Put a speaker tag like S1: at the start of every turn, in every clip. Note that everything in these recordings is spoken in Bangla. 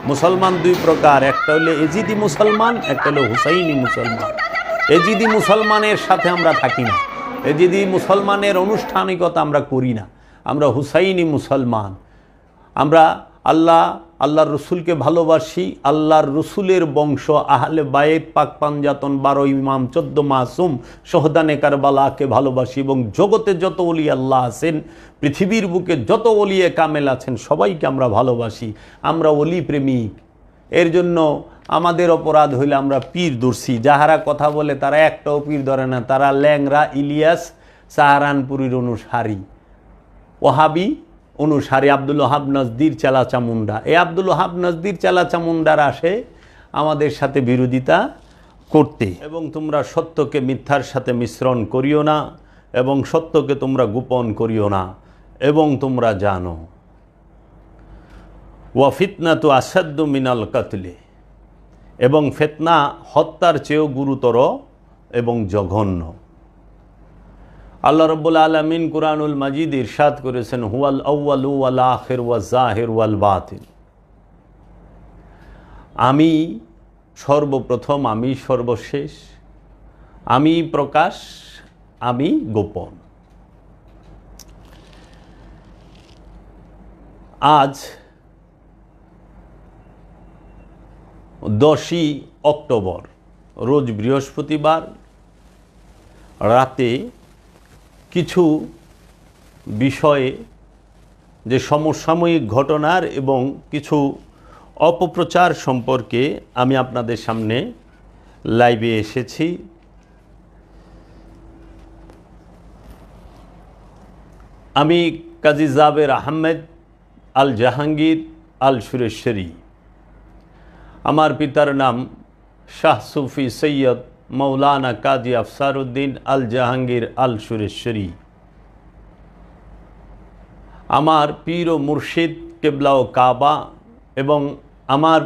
S1: মুসলমান দুই প্রকার, একটা হলো এজিদি মুসলমান, একটা হলো হুসাইনি মুসলমান। এজিদি মুসলমানের সাথে আমরা থাকি না, এজিদি মুসলমানের আনুষ্ঠানিকতা আমরা করি না। আমরা হুসাইনি মুসলমান। আমরা আল্লাহর রসুলকে ভালোবাসি, আল্লাহর রসুলের বংশ আহলে বায়েত, পাক পাঞ্জাতন, 12 ইমাম, 14 মাসুম, শহদানে কারবালাকে ভালোবাসি। এবং জগতে যত ওলি আল্লাহ আছেন, পৃথিবীর বুকে যত ওলিয়ে কামেল আছেন, সবাইকে আমরা ভালোবাসি। আমরা ওলি প্রেমিক। এর জন্য আমাদের অপরাধ হইলে আমরা পীর ধরছি। যাহারা কথা বলে তারা একটাও পীর ধরে না, তারা ল্যাংরা ইলিয়াস সাহারানপুরীর অনুসারী, ওহাবি অনুসারী, আব্দুল ওহাব নজদির চেলা চামুন্ডা। এই আব্দুল ওহাব নজদির চেলা চামুন্ডার আসে আমাদের সাথে বিরোধিতা করতে। এবং তোমরা সত্যকে মিথ্যার সাথে মিশ্রণ করিও না, এবং সত্যকে তোমরা গোপন করিও না, এবং তোমরা জানো ওয়া ফিতনাতু আসাদ্দু মিনাল কাতলে, এবং ফিতনা হত্যার চেয়েও গুরুতর এবং জঘন্য। আল্লাহ রাব্বুল আলামিন কুরআনুল মাজিদ ইরশাদ করেছেন, হুয়াল আউয়ালু ওয়াল আখির ওয়াজ জাহির ওয়াল বাতিন। আমি সর্বপ্রথম, আমি সর্বশেষ, আমি প্রকাশ, আমি গোপন। আজ 10ই অক্টোবর, রোজ বৃহস্পতিবার রাতে কিছু বিষয়ে, যে সমসাময়িক ঘটনার এবং কিছু অপপ্রচার সম্পর্কে আমি আপনাদের সামনে লাইভে এসেছি। আমি কাজী জাবের আহমেদ আল জাহাঙ্গীর আল সুরেশ্বরী। আমার পিতার নাম শাহ সুফি সৈয়দ মৌলানা কাজী আফসারউদ্দিন আল জাহাঙ্গীর আল সুরেশ্বরী। আমার পীর ও মুর্শিদ কেবলা ও কাবা, এবং আমার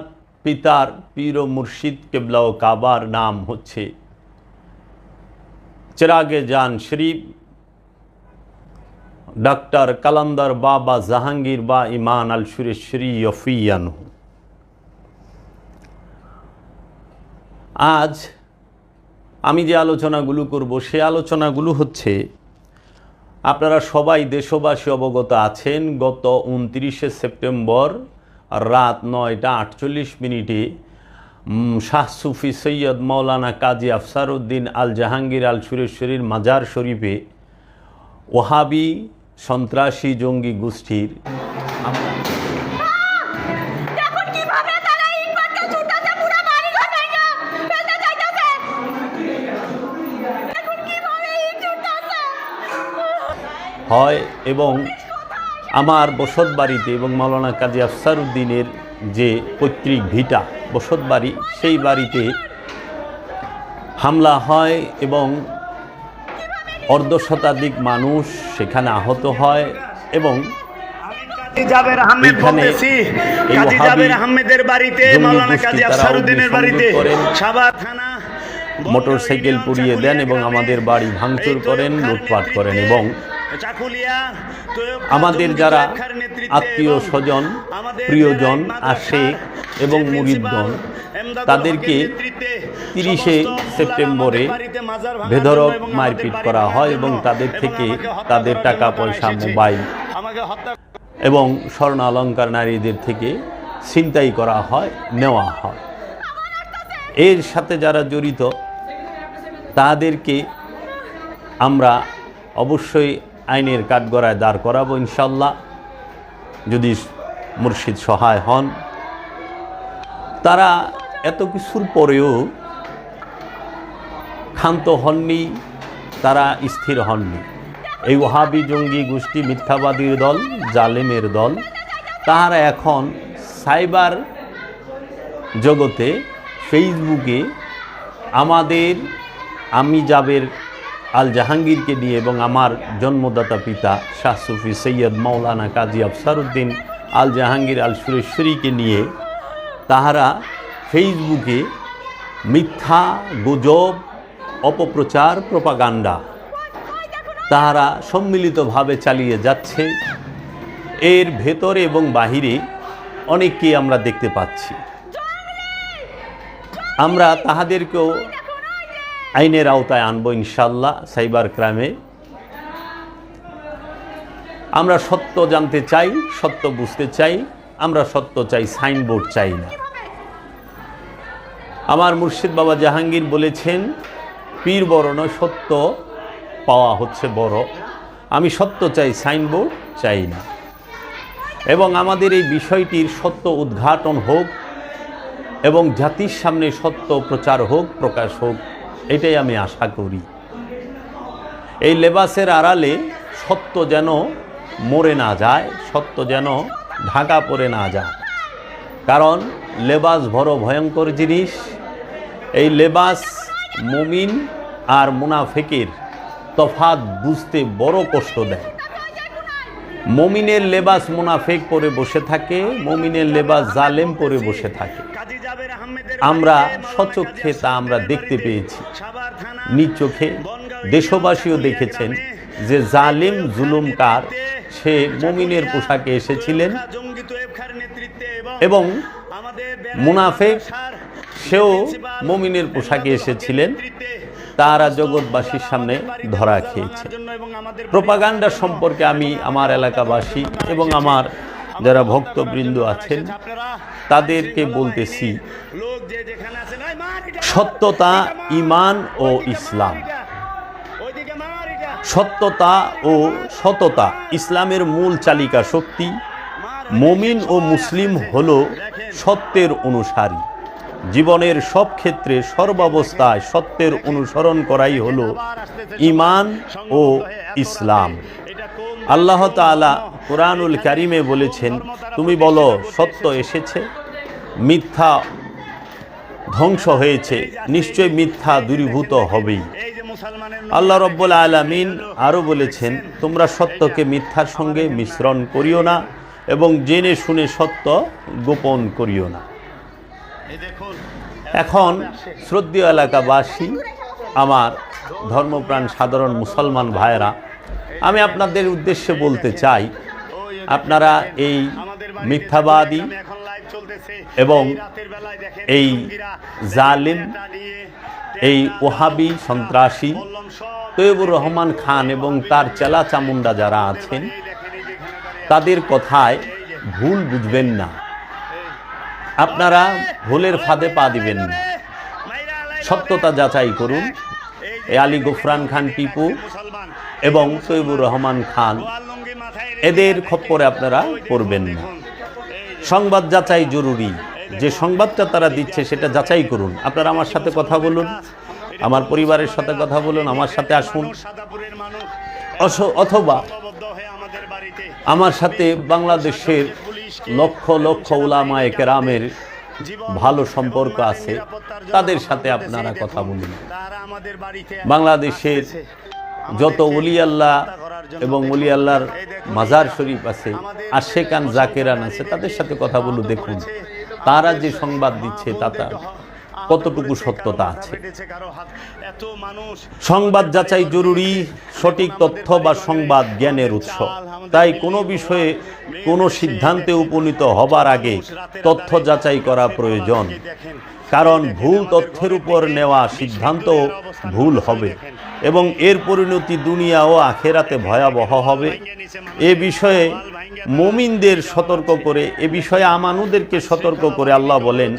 S1: পিতার পীর ও মুর্শিদ কেবলা ও কাবার নাম হচ্ছে চেরাগে জান শরীফ ডক্টর কালান্দার বাবা জাহাঙ্গীর বা ইমান আল সুরেশ্বরী ইয়ফিয়ানহু। আজ আমি যে আলোচনাগুলো করব, সে আলোচনাগুলো হচ্ছে, আপনারা সবাই দেশবাসী অবগত আছেন, গত 29শে সেপ্টেম্বর রাত 9টা 48 মিনিটে শাহ সুফি সৈয়দ মৌলানা কাজী আফসারউদ্দিন আল জাহাঙ্গীর আল সুরেশ্বরীর মাজার শরীফে ওহাবি সন্ত্রাসী জঙ্গি গোষ্ঠীর হয়, এবং আমার বসতবাড়িতে এবং মৌলানা কাজী আফসারউদ্দিনের যে পৈতৃক ভিটা বসতবাড়ি, সেই বাড়িতে হামলা হয় এবং অর্ধশতাধিক মানুষ সেখানে আহত হয়। এবং
S2: জাবের আহমেদ বলতেছি, কাজী জাবের আহমেদের বাড়িতে, মৌলানা কাজী আফসারউদ্দিনের বাড়িতে সাভার থানা
S1: মোটরসাইকেল পুড়িয়ে দেন এবং আমাদের বাড়ি ভাঙচুর করেন, লুটপাট করেন। এবং আমাদের যারা আত্মীয় স্বজন, প্রিয়জন, আশেক এবং মুরিদগণ, তাদেরকে 30শে সেপ্টেম্বরে বেধড়ক মারপিট করা হয় এবং তাদের থেকে তাদের টাকা পয়সা, মোবাইল এবং স্বর্ণ অলংকার নারীদের থেকে ছিনতাই করা হয়, নেওয়া হয়। এর সাথে যারা জড়িত তাদেরকে আমরা অবশ্যই আইনের কাঠগড়ায় দাঁড় করাবো ইনশাল্লাহ, যদি মুর্শিদ সহায় হন। তারা এত কিছুর পরেও ক্ষান্ত হননি, তারা স্থির হননি। এই ওহাবি জঙ্গি গোষ্ঠী, মিথ্যাবাদীর দল, জালেমের দল, তাহারা এখন সাইবার জগতে, ফেসবুকে আমি জাবের আল জাহাঙ্গীরকে নিয়ে এবং আমার জন্মদাতা পিতা শাহ সুফি সৈয়দ মৌলানা কাজী আফসারউদ্দিন আল জাহাঙ্গীর আল সুরেশ্বরীকে নিয়ে তাহারা ফেসবুকে মিথ্যা, গুজব, অপপ্রচার, প্রপাগান্ডা তাহারা সম্মিলিতভাবে চালিয়ে যাচ্ছে। এর ভেতরে এবং বাহিরে অনেককেই আমরা দেখতে পাচ্ছি। আমরা তাহাদেরকেও আইনের আওতায় আনবো ইনশাআল্লাহ সাইবার ক্রাইমে। আমরা সত্য জানতে চাই, সত্য বুঝতে চাই, আমরা সত্য চাই, সাইনবোর্ড চাই না। আমার মুর্শিদ বাবা জাহাঙ্গীর বলেছেন, পীর বড় নয়, সত্য পাওয়া হচ্ছে বড়। আমি সত্য চাই, সাইনবোর্ড চাই না। এবং আমাদের এই বিষয়টির সত্য উদ্ঘাটন হোক এবং জাতির সামনে সত্য প্রচার হোক, প্রকাশ হোক, এটাই আমি আশা করি। এই লেবাসের আড়ালে সত্য যেন মরে না যায়, সত্য যেন ঢাকা পড়ে না যায়। কারণ লেবাস বড় ভয়ঙ্কর জিনিস। এই লেবাস মুমিন আর মুনাফিকের তফাৎ বুঝতে বড় কষ্ট দেয়। মুমিনের লেবাস মুনাফিক পরে বসে থাকে, মুমিনের লেবাস জালেম পরে বসে থাকে। আমরা সচক্ষে তা আমরা দেখতে পেয়েছি, নিজ চোখে। দেশবাসীও দেখেছেন যে জালিম জুলুমকার সে মুমিনের পোশাকে এসেছিলেন এবং মুনাফিক সেও মুমিনের পোশাকে এসেছিলেন। তারা জগৎবাসীর সামনে ধরা খেয়েছে। প্রোপাগান্ডা সম্পর্কে আমি আমার এলাকাবাসী এবং আমার যারা ভক্তবৃন্দ আছেন তাদেরকে বলতেছি, সত্যতা, ঈমান ও ইসলাম। সত্যতা ও সততা ইসলামের মূল চালিকা শক্তি। মুমিন ও মুসলিম হলো সত্যের অনুসারী। জীবনের সব ক্ষেত্রে সর্বাবস্থায় সত্যের অনুসরণ করাই হলো ঈমান ও ইসলাম। আল্লাহ তাআলা কুরআনুল কারীমে বলেছেন, তুমি বলো সত্য এসেছে, মিথ্যা ধ্বংস হয়েছে, নিশ্চয় মিথ্যা দূরীভূত হবেই। আল্লাহ রাব্বুল আলামিন আরও বলেছেন, তোমরা সত্যকে মিথ্যার সঙ্গে মিশ্রণ করিও না এবং জেনে শুনে সত্য গোপন করিও না। এখন শ্রদ্ধেয় এলাকাবাসী, আমার ধর্মপ্রাণ সাধারণ মুসলমান ভাইয়েরা, আমি আপনাদের উদ্দেশ্যে বলতে চাই, আপনারা এই মিথ্যাবাদী এবং এই জালিম, এই ওহাবি সন্ত্রাসী তৈয়বুর রহমান খান এবং তার চেলা চামুন্ডা যারা আছেন তাদের কথায় ভুল বুঝবেন না। আপনারা ভুলের ফাঁদে পা দিবেন না। সত্যতা যাচাই করুন। এই আলী গফরান খান টিপু এবং তৈয়বুর রহমান খান, এদের খপ্পরে আপনারা পড়বেন না। সংবাদ যাচাই জরুরি। যে সংবাদটা তারা দিচ্ছে সেটা যাচাই করুন। আপনারা আমার সাথে কথা বলুন, আমার পরিবারের সাথে কথা বলুন, আমার সাথে আসুন, অথবা আমার সাথে বাংলাদেশের লক্ষ লক্ষ উলামায়ে কেরামের ভালো সম্পর্ক আছে, তাদের সাথে আপনারা কথা বলুন। বাংলাদেশের যত ওলি আল্লাহ এবং ওলি আল্লাহর মাজার শরীফ আছে, আশেকান জাকেরান আছে, তাদের সাথে কথা বলুন। দেখুন তারা যে সংবাদ দিচ্ছে তাতে কতটুকু সত্যতা আছে। সংবাদ যাচাই জরুরি। সঠিক তথ্য বা সংবাদ জ্ঞানের উৎস। তাই কোনো বিষয়ে কোনো সিদ্ধান্তে উপনীত হবার আগে তথ্য যাচাই করা প্রয়োজন। কারণ ভুল তথ্যের উপর নেওয়া সিদ্ধান্ত ভুল হবে এবং এর পরিণতি দুনিয়া ও আখেরাতে ভয়াবহ হবে। এ বিষয়ে মুমিনদের সতর্ক করে, এ বিষয়ে আমানুদেরকে সতর্ক করে আল্লাহ বলেন,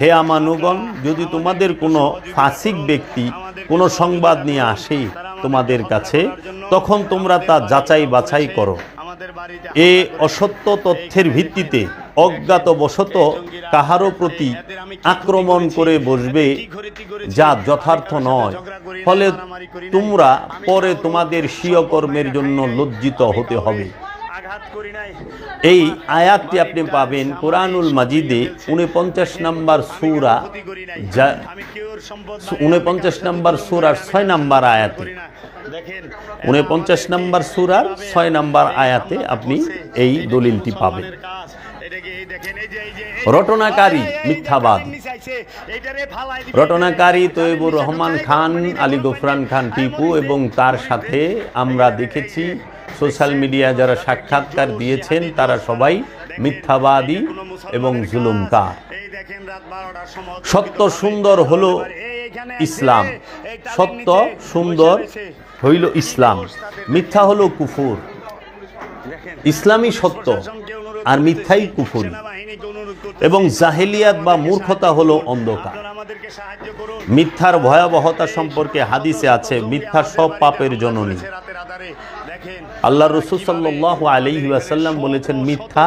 S1: হে আমানুগণ, যদি তোমাদের কোনো ফাসিক ব্যক্তি কোনো সংবাদ নিয়ে আসে তোমাদের কাছে, তখন তোমরা তা যাচাই বাছাই করো। এ অসত্য তথ্যের ভিত্তিতে অজ্ঞাতবশত কাহারও প্রতি আক্রমণ করে বসবে যা যথার্থ নয়, ফলে তোমরা পরে তোমাদের স্বীয় কর্মের জন্য লজ্জিত হতে হবে। এই আয়াতটি আপনি পাবেন কোরআনুল মাজিদে 49 নম্বর সূরা, 49 নম্বর সূরার 6 নম্বর আয়াতে। 49 নম্বর সূরার 6 নম্বর আয়াতে আপনি এই দলিলটি পাবেন। রটনাকারী মিথ্যাবাদী, রটনাকারী তৈয়বুর রহমান খান, আলী গফরান খান টিপু এবং তার সাথে আমরা দেখেছি সোশ্যাল মিডিয়া যারা সাক্ষাৎকার দিয়েছেন তারা সবাই মিথ্যাবাদী এবং জুলুমকার।
S2: এই দেখেন রাত 12টার সময়
S1: সত্য সুন্দর হলো ইসলাম, সত্য সুন্দর হইল ইসলাম, মিথ্যা হলো কুফর। ইসলামই সত্য আর মিথ্যাই কুফর, এবং জাহেলিয়াত বা মূর্খতা হলো অন্ধকার। মিথ্যার ভয়াবহতা সম্পর্কে হাদিসে আছে, মিথ্যা সব পাপের জননী। আল্লাহ রাসূল সাল্লাল্লাহু আলাইহি ওয়াসাল্লাম বলেছেন, মিথ্যা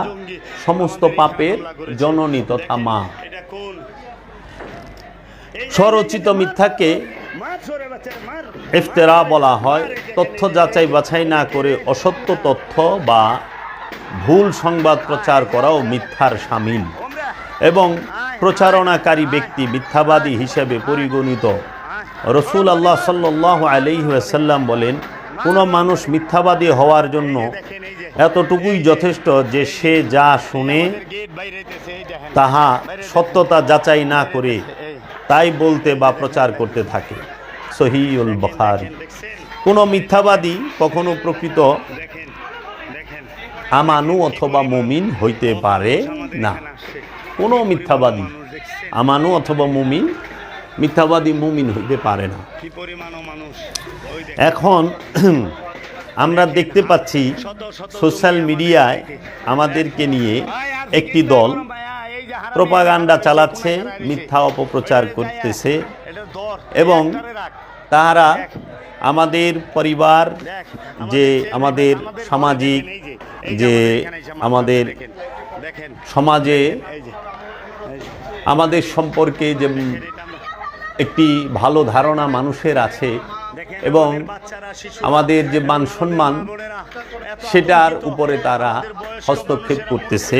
S1: সমস্ত পাপের জননী তথা মা। স্বরচিত মিথ্যাকে ইফতিরা বলা হয়। তথ্য যাচাই বাছাই না করে অসত্য তথ্য বা ভুল সংবাদ প্রচার করাও মিথ্যার শামিল, এবং প্রচারণাকারী ব্যক্তি মিথ্যাবাদী হিসেবে পরিগণিত। রাসূল আল্লাহ সাল্লাল্লাহু আলাইহি ওয়াসাল্লাম বলেন, কোনো মানুষ মিথ্যাবাদী হওয়ার জন্য এতটুকুই যথেষ্ট যে সে যা শুনে তাহা সত্যতা যাচাই না করে তাই বলতে বা প্রচার করতে থাকে। সহিহুল বুখারী। কোনো মিথ্যাবাদী কখনো প্রকৃত আমানু অথবা মুমিন হইতে পারে না। কোনো মিথ্যাবাদী আমানু অথবা মুমিন, মিথ্যাবাদী মুমিন হইতে পারে না। এখন আমরা দেখতে পাচ্ছি সোশ্যাল মিডিয়ায় আমাদেরকে নিয়ে একটি দল প্রোপাগান্ডা চালাচ্ছে, মিথ্যা অপপ্রচার করতেছে, এবং তারা আমাদের পরিবার, যে আমাদের সামাজিক, যে আমাদের সমাজে আমাদের সম্পর্কে যে একটি ভালো ধারণা মানুষের আছে, এবং আমাদের যে মান সম্মান, সেটার উপরে তারা হস্তক্ষেপ করতেছে।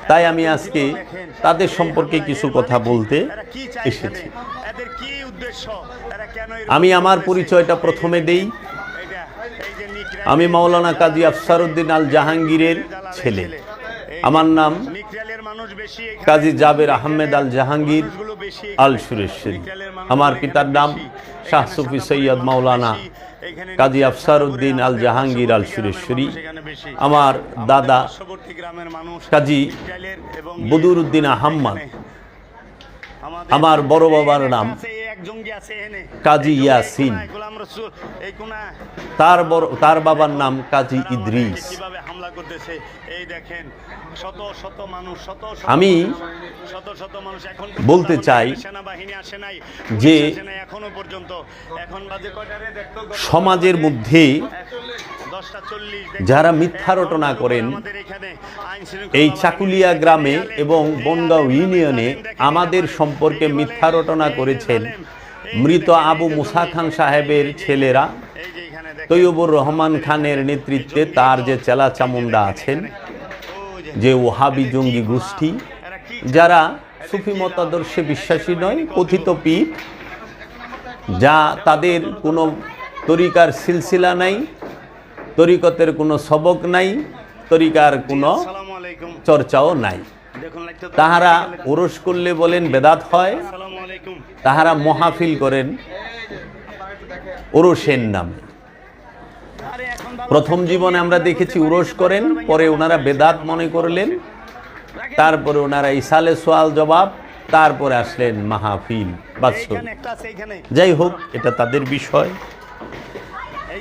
S1: তাই আমি আজকে তাদের সম্পর্কে কিছু কথা বলতে এসেছি। আমি আমার পরিচয়টা প্রথমে দেই। আমি মাওলানা কাজী আফসারউদ্দিন আল জাহাঙ্গীরের ছেলে। আমার নাম কাজী জাবের আহমেদ আল জাহাঙ্গীর আল সুরেশ্বরী। আমার পিতার নাম শাহ সুফি সৈয়দ মাওলানা কাজী আফসারউদ্দিন আল জাহাঙ্গীর আল সুরেশ্বরী। আমার দাদা কাজী বদরুদ্দিন আহম্মদ। আমার বড় বাবার নাম কাজী ইয়াসিন, তার বাবার নাম কাজী ইদ্রিস। আমি বলতে চাই যে সমাজের মধ্যে যারা মিথ্যা রটনা করেন, এই চাকুলিয়া গ্রামে এবং বনগাঁও ইউনিয়নে আমাদের সম্পর্কে মিথ্যা রটনা করেছেন মৃত আবু মুসা খান সাহেবের ছেলেরা, তৈয়বুর রহমান খানের নেতৃত্বে তার যে চেলা চামুন্ডা আছেন, যে ওহাবি জঙ্গি গোষ্ঠী, যারা সুফি মতাদর্শে বিশ্বাসী নয়, কথিত পীর, যা তাদের কোনো তরিকার সিলসিলা নাই, তরিকতের কোনো সবক নাই, তরিকার কোনো চর্চাও নাই। তাহারা ওরস করলে বলেন বেদাত হয়, তাহারা মহাফিল করেন ওরসের নামে। প্রথম জীবনে আমরা দেখেছি উরস করেন, পরে ওনারা বেদাত মনে করলেন, তারপরে ওনারা ইসালে সোয়াল জবাব, তারপরে আসলেন মাহফিল বাৎসরিক। যাই হোক, এটা তাদের বিষয়।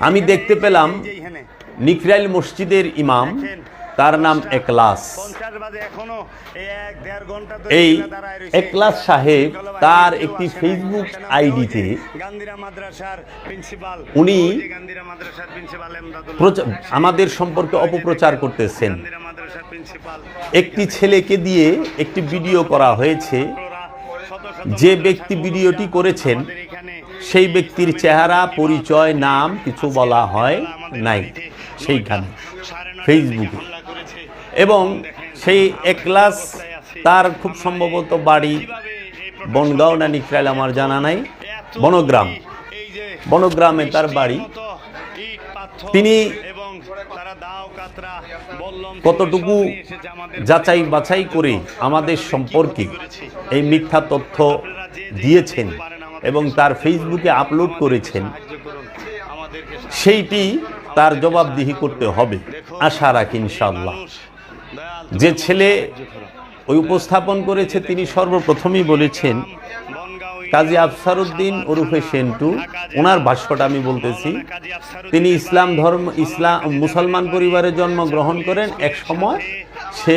S1: আমি দেখতে পেলাম নিকরাইল মসজিদের ইমাম, তার নাম একলাস। এই একলাস সাহেব তার একটি ফেসবুক আইডিতে উনি আমাদের সম্পর্কে অপপ্রচার করতেছেন। একটি ছেলেকে দিয়ে একটি ভিডিও করা হয়েছে। যে ব্যক্তি ভিডিওটি করেছেন সেই ব্যক্তির চেহারা, পরিচয়, নাম কিছু বলা হয় নাই সেইখানে ফেসবুকে। এবং সেই একলাস, তার খুব সম্ভবত বাড়ি বনগাঁও না নিকরাইল আমার জানা নাই, বনগ্রামে তার বাড়ি। তিনি কতটুকু যাচাই বাছাই করে আমাদের সম্পর্কে এই মিথ্যা তথ্য দিয়েছেন এবং তার ফেসবুকে আপলোড করেছেন, সেইটি তার জবাবদিহি করতে হবে, আশা রাখি ইনশাআল্লাহ। যে ছেলে ওই উপস্থাপন করেছে তিনি সর্বপ্রথমই বলেছেন কাজী আফসারউদ্দিন ওরফে সেন্টু, ওনার ভাষ্যটা আমি বলতেছি। তিনি ইসলাম মুসলমান পরিবারে জন্মগ্রহণ করেন, এক সময় সে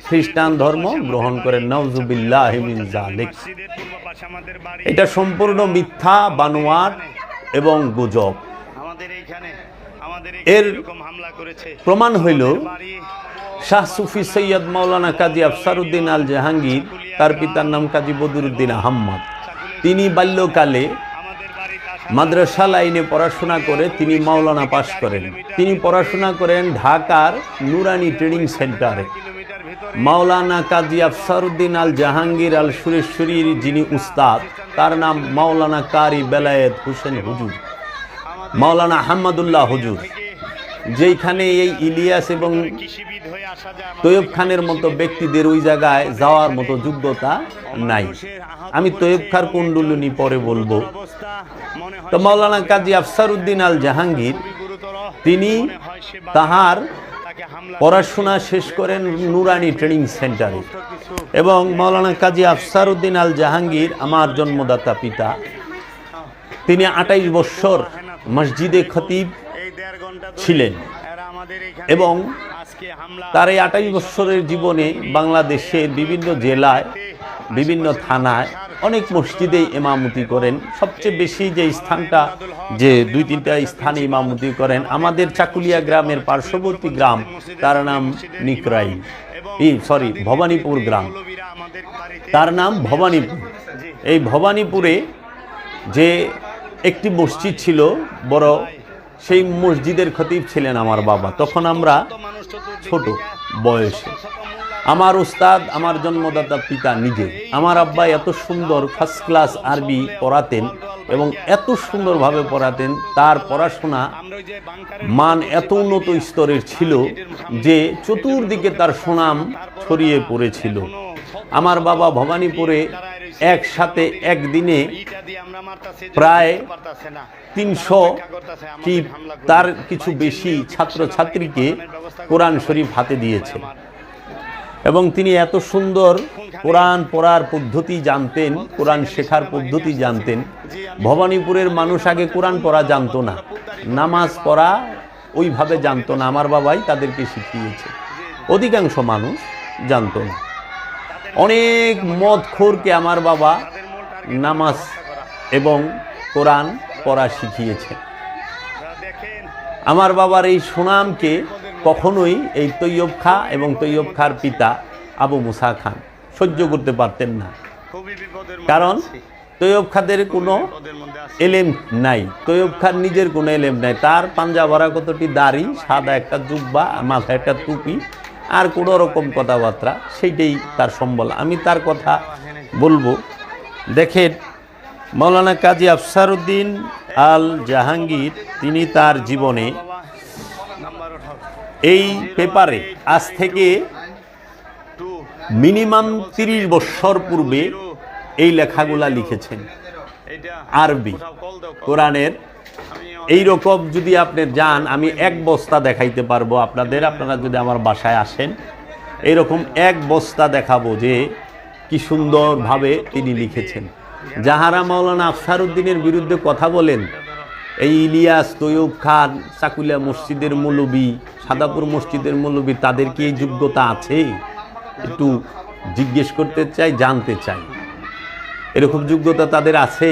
S1: খ্রিস্টান ধর্ম গ্রহণ করেন। নাউজুবিল্লাহি মিন যালিক। এটা সম্পূর্ণ মিথ্যা, বানোয়াট এবং গুজব। এর প্রমাণ হইল শাহ সুফি সৈয়দ মাওলানা কাজী আফসারউদ্দিন আল জাহাঙ্গীর, তার পিতার নাম কাজী বদরুদ্দিন আহম্মদ। তিনি বাল্যকালে মাদ্রাসা লাইনে পড়াশোনা করে তিনি মাওলানা পাশ করেন। তিনি পড়াশোনা করেন ঢাকার নুরানি ট্রেনিং সেন্টারে। মাওলানা কাজী আফসারউদ্দিন আল জাহাঙ্গীর আল সুরেশ্বরীর যিনি উস্তাদ, তার নাম মাওলানা কারি বেলায়েত হোসেন হুজুর, মাওলানা আহমদুল্লাহ হুজুর। যেইখানে এই ইলিয়াস এবং তৈয়ব খানের মতো ব্যক্তিদের ওই জায়গায় যাওয়ার মতো যোগ্যতা নাই। আমি তৈয়ব খার কুণ্ডলিনী পরে বলবো। তো মাওলানা কাজী আফসারউদ্দিন আল জাহাঙ্গীর তিনি তাহার পড়াশোনা শেষ করেন নুরানি ট্রেনিং সেন্টারে। এবং মাওলানা কাজী আফসারউদ্দিন আল জাহাঙ্গীর আমার জন্মদাতা পিতা। তিনি 28 বৎসর মসজিদে খতিব ছিলেন এবং তার এই 28 বৎসরের জীবনে বাংলাদেশের বিভিন্ন জেলায়, বিভিন্ন থানায় অনেক মসজিদেই ইমামতি করেন। সবচেয়ে বেশি যে স্থানটা, যে 2-3টা স্থানে ইমামতি করেন, আমাদের চাকুলিয়া গ্রামের পার্শ্ববর্তী গ্রাম, তার নাম নিকরাই, ভবানীপুর গ্রাম, তার নাম ভবানীপুর। এই ভবানীপুরে যে একটি মসজিদ ছিল বড়, সেই মসজিদের খতিব ছিলেন আমার বাবা। তখন আমরা ছোট বয়সে। আমার উস্তাদ আমার জন্মদাতা পিতা নিজে। আমার আব্বা এত সুন্দর ফার্স্ট ক্লাস আরবি পড়াতেন এবং এত সুন্দরভাবে পড়াতেন, তার পড়াশোনা মান এত উন্নত স্তরের ছিল যে চতুর্দিকে তার সুনাম ছড়িয়ে পড়েছিল। আমার বাবা ভবানীপুরে একসাথে একদিনে প্রায় 300 কি তার কিছু বেশি ছাত্রছাত্রীকে কোরআন শরীফ হাতে দিয়েছে। এবং তিনি এত সুন্দর কোরআন পড়ার পদ্ধতি জানতেন, কোরআন শেখার পদ্ধতি জানতেন। ভবানীপুরের মানুষ আগে কোরআন পড়া জানতো না, নামাজ পড়া ওইভাবে জানতো না, আমার বাবাই তাদেরকে শিখিয়েছে। অধিকাংশ মানুষ জানতো না। অনেক মদখোরকে আমার বাবা নামাজ এবং কোরআন পড়া শিখিয়েছে। আমার বাবার এই সুনামকে কখনোই এই তৈয়ব খা এবং তৈয়ব খার পিতা আবু মুসা খান সহ্য করতে পারতেন না। কারণ তৈয়ব খাদের কোনো এলেম নাই, তৈয়ব খার নিজের কোনো এলেম নাই। তার পাঞ্জা ভরা কতটি দাড়ি, সাদা একটা জুব্বা, মাথায় একটা টুপি, আর কোনো রকম কথাবার্তা, সেইটাই তার সম্বল। আমি তার কথা বলবো। দেখেন, মাওলানা কাজী আফসারউদ্দিন আল জাহাঙ্গীর তিনি তার জীবনে এই পেপারে আজ থেকে মিনিমাম 30 বছর পূর্বে এই লেখাগুলা লিখেছেন আরবি কোরআনের। এই রকম যদি আপনি যান, আমি 1 বস্তা দেখাইতে পারবো আপনাদের। আপনারা যদি আমার বাসায় আসেন, এইরকম 1 বস্তা দেখাবো যে কি সুন্দরভাবে তিনি লিখেছেন। যাহারা মাওলানা আফসারউদ্দিনের বিরুদ্ধে কথা বলেন, এই ইলিয়াস, তৈয়ব খান, চাকুলিয়া মসজিদের মৌলবী, সাদাপুর মসজিদের মৌলবী, তাদের কি এই যোগ্যতা আছে? একটু জিজ্ঞেস করতে চাই, জানতে চাই, এরকম যোগ্যতা তাদের আছে?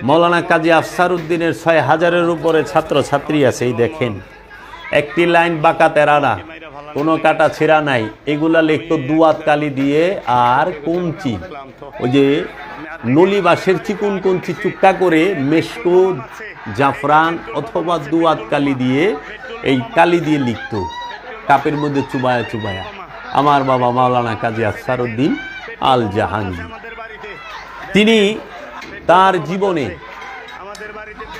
S1: মাওলানা কাজী আফসারউদ্দিনের 6000-এর উপরে ছাত্রছাত্রী আছে। এই দেখেন, একটি লাইন বাঁকা তেরা না, কোনো কাটা ছেঁড়া নাই। এগুলা লিখতো দুয়াত কালি দিয়ে আর কঞ্চি, ওই যে নলি বাঁশের চিকুন কঞ্চি চুক্কা করে মেশকো, জাফরান অথবা দুয়াত কালি দিয়ে, এই কালি দিয়ে লিখতো কাপের মধ্যে চুবায়া চুবায়া। আমার বাবা মাওলানা কাজী আফসারউদ্দিন আল জাহাঙ্গীর তিনি তার জীবনে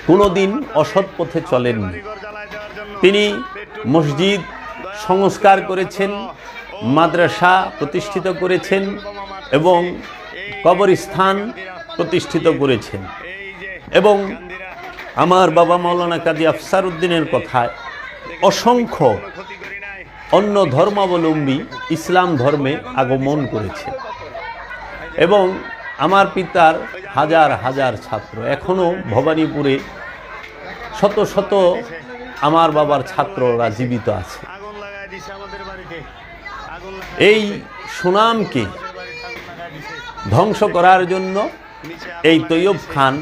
S1: কোনোদিন অসৎ পথে চলেননি। তিনি মসজিদ সংস্কার করেছেন, মাদ্রাসা প্রতিষ্ঠিত করেছেন এবং কবরস্থান প্রতিষ্ঠিত করেছেন। এবং আমার বাবা মাওলানা কাজী আফসারউদ্দিনের কথায় অসংখ্য অন্য ধর্মাবলম্বী ইসলাম ধর্মে আগমন করেছে এবং আমার পিতার হাজার হাজার ছাত্র এখনও ভবানীপুরে শত শত আমার বাবার ছাত্ররা জীবিত আছে। এই সুনামকে ধ্বংস করার জন্য এই তৈয়ব খান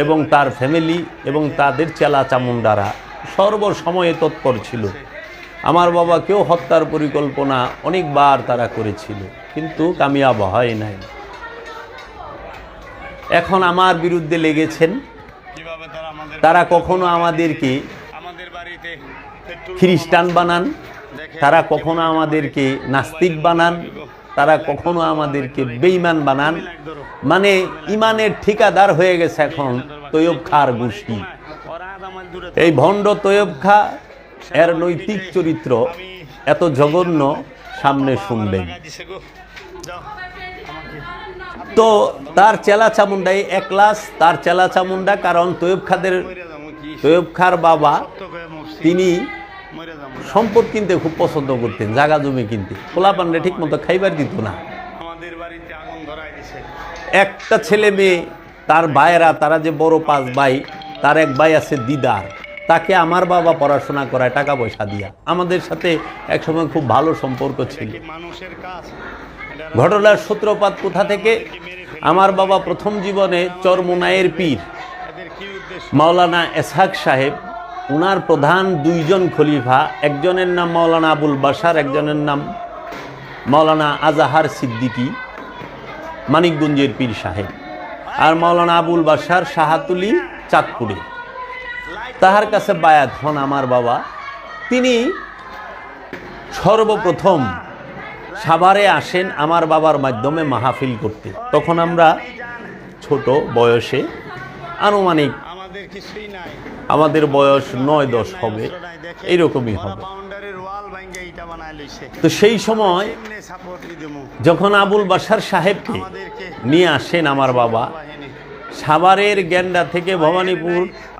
S1: এবং তার ফ্যামিলি এবং তাদের চেলা চামুন্ডারা সর্বসময়ে তৎপর ছিল। আমার বাবাকেও হত্যার পরিকল্পনা অনেকবার তারা করেছিল, কিন্তু কামিয়াব হয় নাই। এখন আমার বিরুদ্ধে লেগেছেন। তারা কখনো আমাদেরকে খ্রিস্টান বানান, তারা কখনো আমাদেরকে নাস্তিক বানান, তারা কখনো আমাদেরকে বেঈমান বানান। মানে ইমানের ঠিকাদার হয়ে গেছে এখন তৈয়ব খার গোষ্ঠী। এই ভণ্ড তৈয়ব খা এর নৈতিক চরিত্র এত জঘন্য, সামনে শুনবেন। তো তার চেলা চামুন্ডাই একলাস, তার চেলা চামুন্ডা, কারণ তৈয়ব খার বাবা তিনি সম্পদ কিনতে খুব পছন্দ করতেন, জায়গা জমি কিনতে। পোলাপানরে ঠিক মতো খাইবার দিত না। একটা ছেলে মেয়ে, তার ভাইয়েরা, তারা যে বড় 5 ভাই, তার এক ভাই আছে দিদার, তাকে আমার বাবা পড়াশোনা করায় টাকা পয়সা দিয়া। আমাদের সাথে একসময় খুব ভালো সম্পর্ক ছিল। ঘটনার সূত্রপাত কোথা থেকে? আমার বাবা প্রথম জীবনে চরমোনাইয়ের পীর মাওলানা এসহাক সাহেব, উনার প্রধান 2 জন খলিফা, একজনের নাম মাওলানা আবুল বাশার, একজনের নাম মাওলানা আজাহার সিদ্দিকী, মানিকগঞ্জের পীর সাহেব, আর মাওলানা আবুল বাশার শাহাতুলি চাঁদপুরে। তাহার কাছে বায়াত হন আমার বাবা। তিনি সর্বপ্রথম সাভারে আসেন আমার বাবার মাধ্যমে মাহফিল করতে। তখন আমরা ছোট বয়সে, আনুমানিক আমাদের বয়স 9-10 হবে, এইরকমই হবে। তো সেই সময় যখন আবুল বাশার সাহেবকে নিয়ে আসেন আমার বাবা, সাভারের গেন্ডা থেকে ভবানীপুর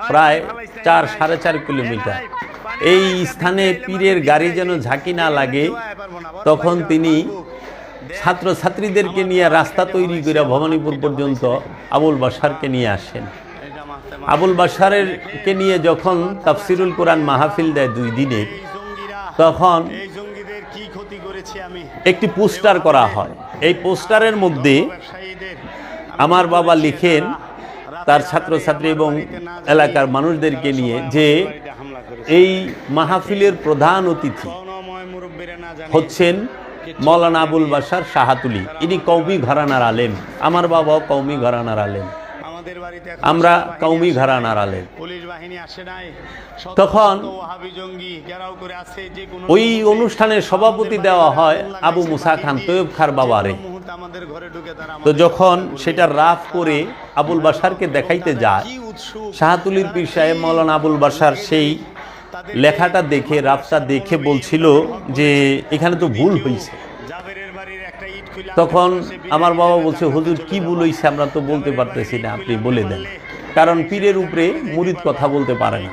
S1: প্রায় 4-4.5 কিলোমিটার। এই স্থানে পীরের গাড়ি যেন ঝাঁকি না লাগে, তখন তিনি ছাত্রছাত্রীদেরকে নিয়ে রাস্তা তৈরি করে ভবানীপুর পর্যন্ত আবুল বাশারকে নিয়ে আসেন। আবুল বাশারকে নিয়ে যখন তাফসিরুল কোরআন মাহফিল দেয় 2 দিনের, তখন একটি পোস্টার করা হয়। এই পোস্টারের মধ্যে আমার বাবা লিখেন তার ছাত্রছাত্রী এবং এলাকার মানুষদেরকে নিয়ে যে এই মাহফিলের প্রধান অতিথি হচ্ছেন মাওলানা আবুল বাশার শাহাতুলি। ইনি কওমি ঘরানার আলেম, আমার বাবাও কওমি ঘরানার আলেম, আমরা কওমি ঘরানার আলেম। তখন ওই অনুষ্ঠানের সভাপতি দেওয়া হয় আবু মুসা খান, তৈয়ব খার বাবারে। তো যখন সেটা রাফ করে আবুল বাশারকে দেখাইতে যায়, শাহাতুলির পীর সাহেব মাওলানা আবুল বাশার সেই লেখাটা দেখে, রাফটা দেখে বলছিল যে এখানে তো ভুল হয়েছে। তখন আমার বাবা বলছে, হুজুর কি ভুল হয়েছে আমরা তো বলতে পারতেছি না, আপনি বলে দেন। কারণ পীরের উপরে মুরিদ কথা বলতে পারে না।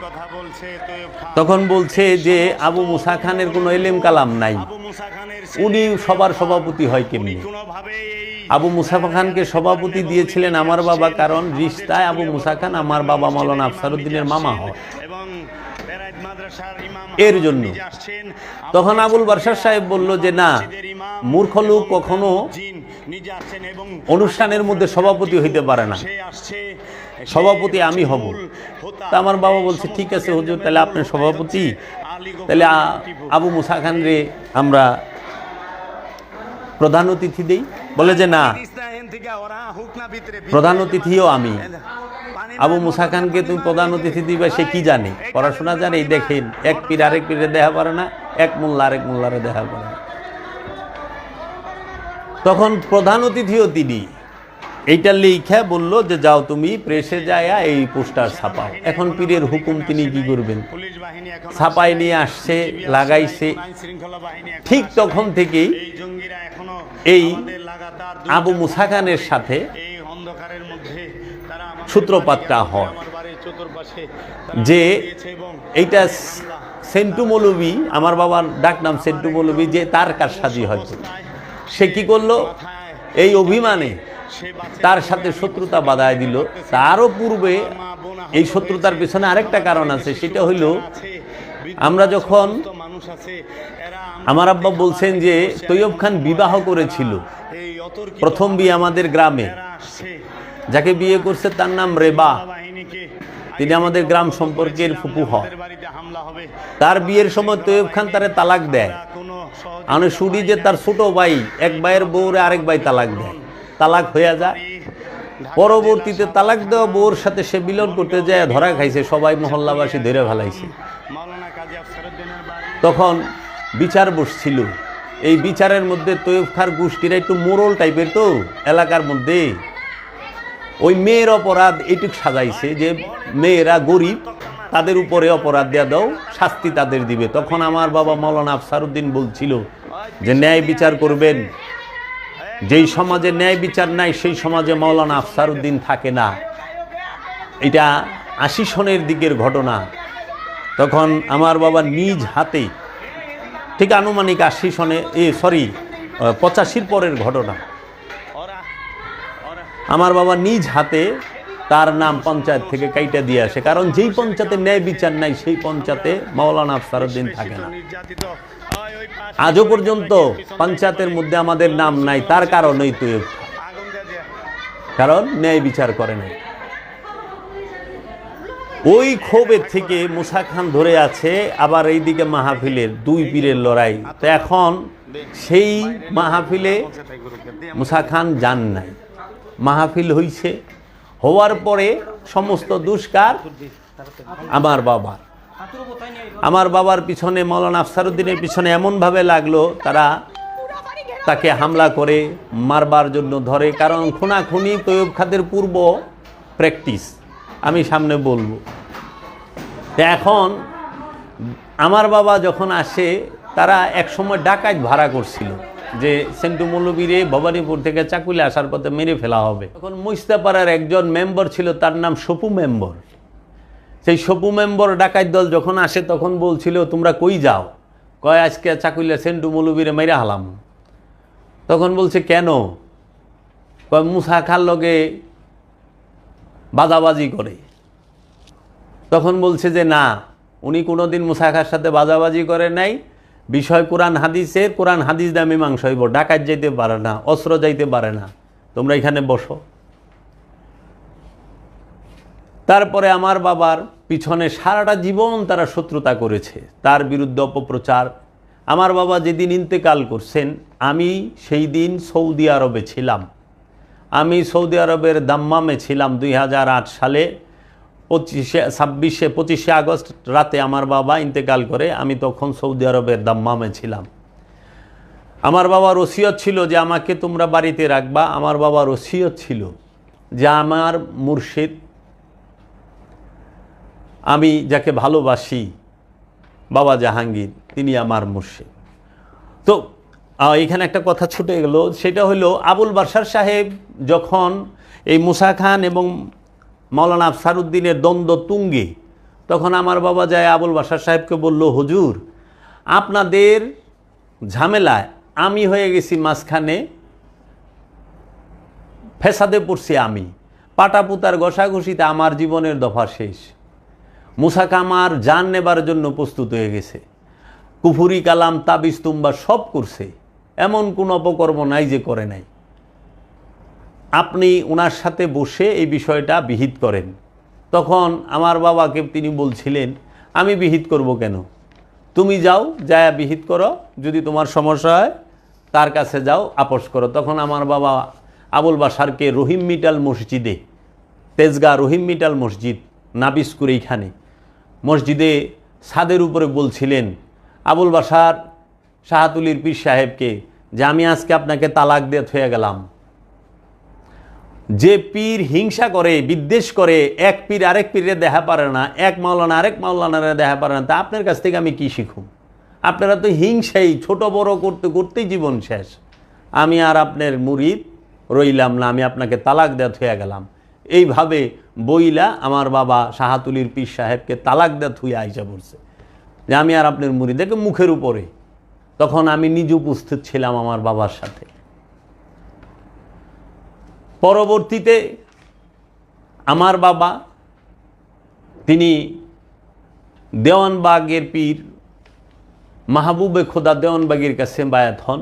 S1: তখন বলছে যে আবু মুসা খানের কোনো এলেম কালাম নাই, উনি সবার সভাপতি হয় কেমনি? আবু মুসা খানকে সভাপতি দিয়েছিলেন আমার বাবা, কারণ রিশতায় আবু মুসা খান আমার বাবা মাওলানা আফসারউদ্দিনের মামা হয়, এর জন্য। তখন আবুল বাশার সাহেব বলল যে না, মূর্খ লোক কখনো অনুষ্ঠানের মধ্যে সভাপতি হইতে পারে না, সভাপতি আমি হব। তা আমার বাবা বলছে ঠিক আছে হুজুর, তাহলে আপনি সভাপতি, তাহলে আবু মুসা খান রে আমরা প্রধান অতিথি দেই। বলে যে না, প্রধান অতিথিও আমি। আবু মুসা খানকে তুমি প্রধান অতিথি দিবে, সে কি জানে? পড়াশোনা জানে? এই দেখেন, এক পীর আরেক পীরে দেখা পারে না, এক মোল্লা আরেক মোল্লারে দেখা পারে না। তখন প্রধান অতিথিও তিনি। এইটা লিখে বলল যে যাও তুমি প্রেসে যায়া এই পোস্টার ছাপাও। এখন পীরের হুকুম, তিনি কি করবেন? ছাপাই নিয়ে আসছে, লাগাইছে। ঠিক তখন থেকেই এই আবু মুসা খানের সাথে সূত্রপাতটা হয়। যে এইটা সেন্টু মৌলবী, আমার বাবার ডাক নাম সেন্টু মৌলবী, যে তার কারসাজি হয়তো সে কি করলো, এই অভিমানে তার সাথে শত্রুতা বাধায় দিল। তারও পূর্বে এই শত্রুতার পেছনে আরেকটা কারণ আছে, সেটা হইল আমরা যখন, আমার আব্বা বলছেন যে তৈয়ব খান বিবাহ করেছিল, প্রথম বিয়ে আমাদের গ্রামে, যাকে বিয়ে করছে তার নাম রেবা, তিনি আমাদের গ্রাম সম্পর্কের ফুপু হন। তার বিয়ের সময় তৈয়ব খান তারে তালাক দেয়। আমি শুনি যে তার ছোট ভাই এক ভাইয়ের বউরে আরেক ভাই তালাক দেয়, তালাক হয়ে যায়। পরবর্তীতে তালাক দেওয়া বউর সাথে সে মিলন করতে যায়, ধরা খাইছে, সবাই মহল্লাবাসী ধরে ফেলাইছে। তখন বিচার বসছিল, এই বিচারের মধ্যে তৈয়ব খার গোষ্ঠীরা একটু মোরল টাইপের, তো এলাকার মধ্যে ওই মেয়ের অপরাধ এইটুক সাজাইছে যে মেয়েরা গরিব, তাদের উপরে অপরাধ দেয়া দাও, শাস্তি তাদের দিবে। তখন আমার বাবা মাওলানা আফসারউদ্দিন বলছিল যে ন্যায় বিচার করবেন, যেই সমাজে ন্যায় বিচার নাই সেই সমাজে মাওলানা আফসারউদ্দিন থাকে না। এটা ৮০ সনের দিকের ঘটনা। তখন আমার বাবা নিজ হাতে, ঠিক আনুমানিক ৮০ সনে, ৮৫ পরের ঘটনা, আমার বাবা নিজ হাতে তার নাম পঞ্চায়েত থেকে কাইটা দিয়ে আসে। কারণ যেই পঞ্চায়েতে ন্যায় বিচার নাই সেই পঞ্চায়েতে মাওলানা আফসারউদ্দিন থাকে না। আজও পর্যন্ত পঞ্চায়েতের মধ্যে আমাদের নাম নাই, তার কারণেই তো, কারণ ন্যায় বিচার করে নাই। ওই ক্ষোভের থেকে মুসা খান ধরে আছে। আবার এইদিকে মাহফিলের দুই পীরের লড়াই। তো এখন সেই মাহফিলে মুসা খান যান নাই। মাহফিল হইছে, হওয়ার পরে সমস্ত দুষ্কার আমার বাবার পিছনে, মাওলানা আফসারউদ্দিনের পিছনে এমনভাবে লাগলো, তারা তাকে হামলা করে মারবার জন্য ধরে। কারণ খুনাখুনি তৈয়ব খাদের পূর্ব প্র্যাকটিস, আমি সামনে বলবো। এখন আমার বাবা যখন আসে, তারা একসময় ডাকাত ভাড়া করছিল যে সেন্টু মৌলবীরে ভবানীপুর থেকে চাকুলে আসার পথে মেরে ফেলা হবে। তখন মুস্তাপাড়ার একজন মেম্বার ছিল, তার নাম সপু মেম্বার। সেই সপু মেম্বার ডাকাত দল যখন আসে তখন বলছিল, তোমরা কই যাও? কয় আজকে চাকুলে সেন্টু মৌলবীরে মেরে হালাম। তখন বলছে কেন? কয় মুসা খার লগে বাজাবাজি করে। তখন বলছে যে না, উনি কোনোদিন মুসা খার সাথে বাজাবাজি করে নাই, বিষয় কোরআন হাদিসের, কোরআন হাদিস দিয়ে মীমাংসা হইব, ডাকাত যাইতে পারে না, অস্ত্র যাইতে পারে না, তোমরা এখানে বসো। তারপরে আমার বাবার পিছনে সারাটা জীবন তারা শত্রুতা করেছে, তার বিরুদ্ধে অপপ্রচার। আমার বাবা যেদিন ইন্তেকাল করছেন, আমি সেই দিন সৌদি আরবে ছিলাম। আমি সৌদি আরবের দাম্মামে ছিলাম 2008 সালে 25শে আগস্ট রাতে আমার বাবা ইন্তেকাল করে। আমি তখন সৌদি আরবের দাম্মামে ছিলাম। আমার বাবার ওসিয়ত ছিল যে আমাকে তোমরা বাড়িতে রাখবা। আমার বাবার ওসিয়ত ছিল যে আমার মুর্শিদ, আমি যাকে ভালোবাসি, বাবা জাহাঙ্গীর, তিনি আমার মুর্শিদ। তো এখানে একটা কথা ছুটে গেল, সেটা হলো আবুল বাশার সাহেব যখন এই মুসা খান এবং মাওলানা আফসারউদ্দিনের দ্বন্দ্ব তুঙ্গে, তখন আমার বাবা যায় আবুল বাশার সাহেবকে বলল, হুজুর আপনাদের ঝামেলায় আমি হয়ে গেছি মাঝখানে, ফেসাদে পড়ছি আমি, পাটাপুতার ঘষাঘষিতে আমার জীবনের দফা শেষ। মুসা কামার জান নেবার জন্য প্রস্তুত হয়ে গেছে, কুফুরি কালাম তাবিজ তুম্বা সব করছে, এমন কোন অপকর্ম নাই যে করে নাই। আপনি ওনার সাথে বসে এই বিষয়টা বিহিত করেন। তখন আমার বাবাকে তিনি বলছিলেন, আমি বিহিত করব কেন? তুমি যাও, যায় বিহিত করো, যদি তোমার সমস্যা হয় তার কাছে যাও, আপোষ করো। তখন আমার বাবা আবুল বাশারকে রহিম মিটাল মসজিদে, তেজগাঁ রহিম মিটাল মসজিদ নাবিস্কুর, এইখানে মসজিদে ছাদের উপরে বলছিলেন আবুল বাশার শাহাতুলির পীর সাহেবকে যে আমি আজকে আপনাকে তালাক দিয়ে থয়ে গেলাম। যে পীর হিংসা করে, বিদ্বেষ করে, এক পীর আরেক পীরে দেখা পারে না, এক মাওলানা আরেক মাওলানারে দেখা পারে না, তা আপনার কাছ থেকে আমি কি শিখুম? আপনারা তো হিংসাই, ছোট বড় করতে করতেই জীবন শেষ। আমি আর আপনার মুরিদ রইলাম না, আমি আপনাকে তালাক দেওয়া হয়ে গেলাম। এইভাবে বইলা আমার বাবা শাহাতুলির পীর সাহেবকে তালাক দেয়া থুই আইসা পড়ছে যে আমি আর আপনার মুড়ি দেখে মুখের উপরে। তখন আমি নিজে উপস্থিত ছিলাম আমার বাবার সাথে। পরবর্তীতে আমার বাবা তিনি দেওয়ানবাগের পীর মাহবুবে খোদা দেওয়ানবাগের কাছে বায়াত হন।